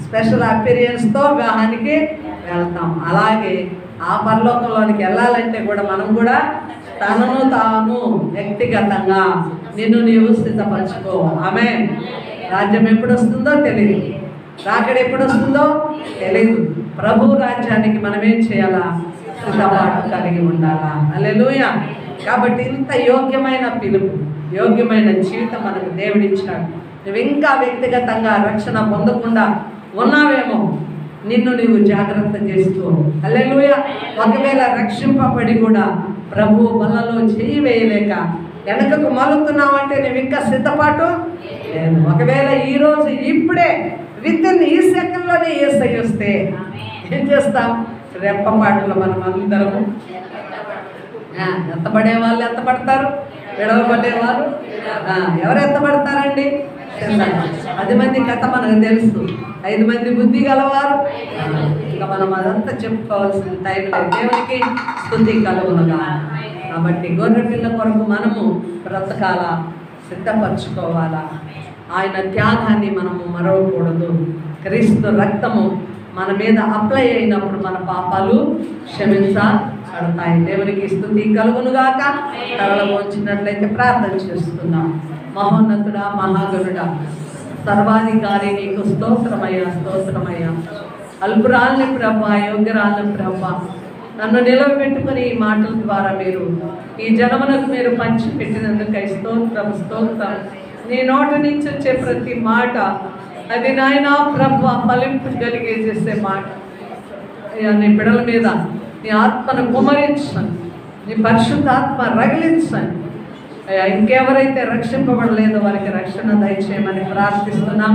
స్పెషల్ అపీరియన్స్తో వివాహానికి వెళ్తాం. అలాగే ఆ పరలోకంలోనికి వెళ్ళాలంటే కూడా మనం కూడా తనను తాను వ్యక్తిగతంగా నిన్ను నీవు సిద్ధపరచుకో. ఆమేన్. రాజ్యం ఎప్పుడు వస్తుందో తెలియదు, రాకడ ఎప్పుడు వస్తుందో తెలియదు. ప్రభు రాజ్యానికి మనం ఏం చేయాలా? సిద్ధపాటు కలిగి ఉండాలా. హల్లెలూయా. కాబట్టి ఇంత యోగ్యమైన పిలుపు, యోగ్యమైన జీవితం మనకు దేవుడిచ్చాడు. నువ్వు ఇంకా వ్యక్తిగతంగా రక్షణ పొందకుండా ఉన్నావేమో, నిన్ను నీవు జాగ్రత్త చేసుకో. హల్లెలూయా. ఒకవేళ రక్షింపబడి కూడా ప్రభు బలలో చేయి వేయలేక వెనకకు మలుతున్నావంటే నువ్వు ఇంకా సిద్ధపాటు లేదు. ఒకవేళ ఈరోజు ఇప్పుడే వితిన్ ఈ సెకండ్లోనే యేసై వస్తే ఏం చేస్తాం? రెప్పపాటులో మనం అందరము ఎత్తపడే వాళ్ళు ఎత్తపడతారు, విడవబడేవారు ఎవరు ఎత్తపడతారండి? 10 మంది కథ మనకు తెలుసు. 5 మంది బుద్ధి గలవారు. ఇంకా మనం అదంతా చెప్పుకోవాల్సిన టైం లేదు. దేవునికి స్తుతి కలుగునుగా. కాబట్టి గొర్రెపిల్ల కొరకు మనము బ్రతకాల, సిద్ధపరచుకోవాలా. ఆయన త్యాగాన్ని మనము మరవకూడదు. క్రీస్తు రక్తము మన మీద అప్లై అయినప్పుడు మన పాపాలు క్షమించబడతాయి. దేవునికి స్తుతి కలుగునుగాక. తలలు వంచినట్లయితే ప్రార్థన చేసుకుందాం. మహోన్నతుడా, మహాగణుడా, సర్వాధికారి, నీకు స్తోత్రమయ్యా, స్తోత్రమయ్యా. అల్పురాల్ని ప్రభా, యోగ్యరాల్ని ప్రభా, నన్ను నిలవబెట్టుకుని ఈ మాటల ద్వారా మీరు ఈ జనములకు మీరు పంచిపెట్టినందుకై స్తోత్రం, స్తోత్రం. నీ నోట నుంచి వచ్చే ప్రతి మాట అది నాయనా ప్రభా ఫలింపు కలిగేసేసే మాట. అయ్యా, నీ బిడల మీద నీ ఆత్మను కుమరించండి, నీ పరిశుద్ధాత్మ రగిలించండి. అయ్యా, ఇంకెవరైతే రక్షింపబడలేదో వారికి రక్షణ దయచేయమని ప్రార్థిస్తున్నాం.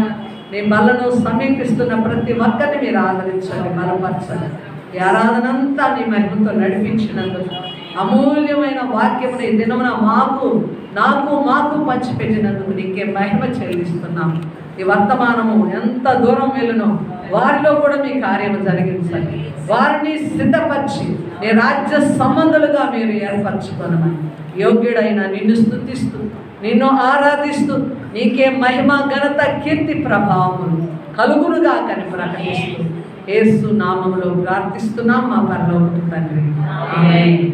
నీ బలను సమీపిస్తున్న ప్రతి ఒక్కరిని మీరు ఆదరించండి, బలపరచండి. ఈ ఆరాధనంతా నీ మహిమతో నడిపించినందుకు, అమూల్యమైన వాక్యముని ఈ దినమున మాకు పంచిపెట్టినందుకు నీకే మహిమ చెల్లిస్తున్నాం. ఈ వర్తమానము ఎంత దూరం వెళ్ళునో వారిలో కూడా మీ కార్యము జరిగించండి. వారిని సిద్ధపరిచి నీ రాజ్య సంబంధులుగా మీరు ఏర్పరచుకోనమని, యోగ్యుడైన నిన్ను స్తుతిస్తూ నిన్ను ఆరాధిస్తూ నీకే మహిమ, ఘనత, కీర్తి, ప్రభావములు కలుగునుగా కని ప్రకటిస్తూ యేసు నామములో ప్రార్థిస్తున్నాం మా పరలోకపు తండ్రి. ఆమేన్.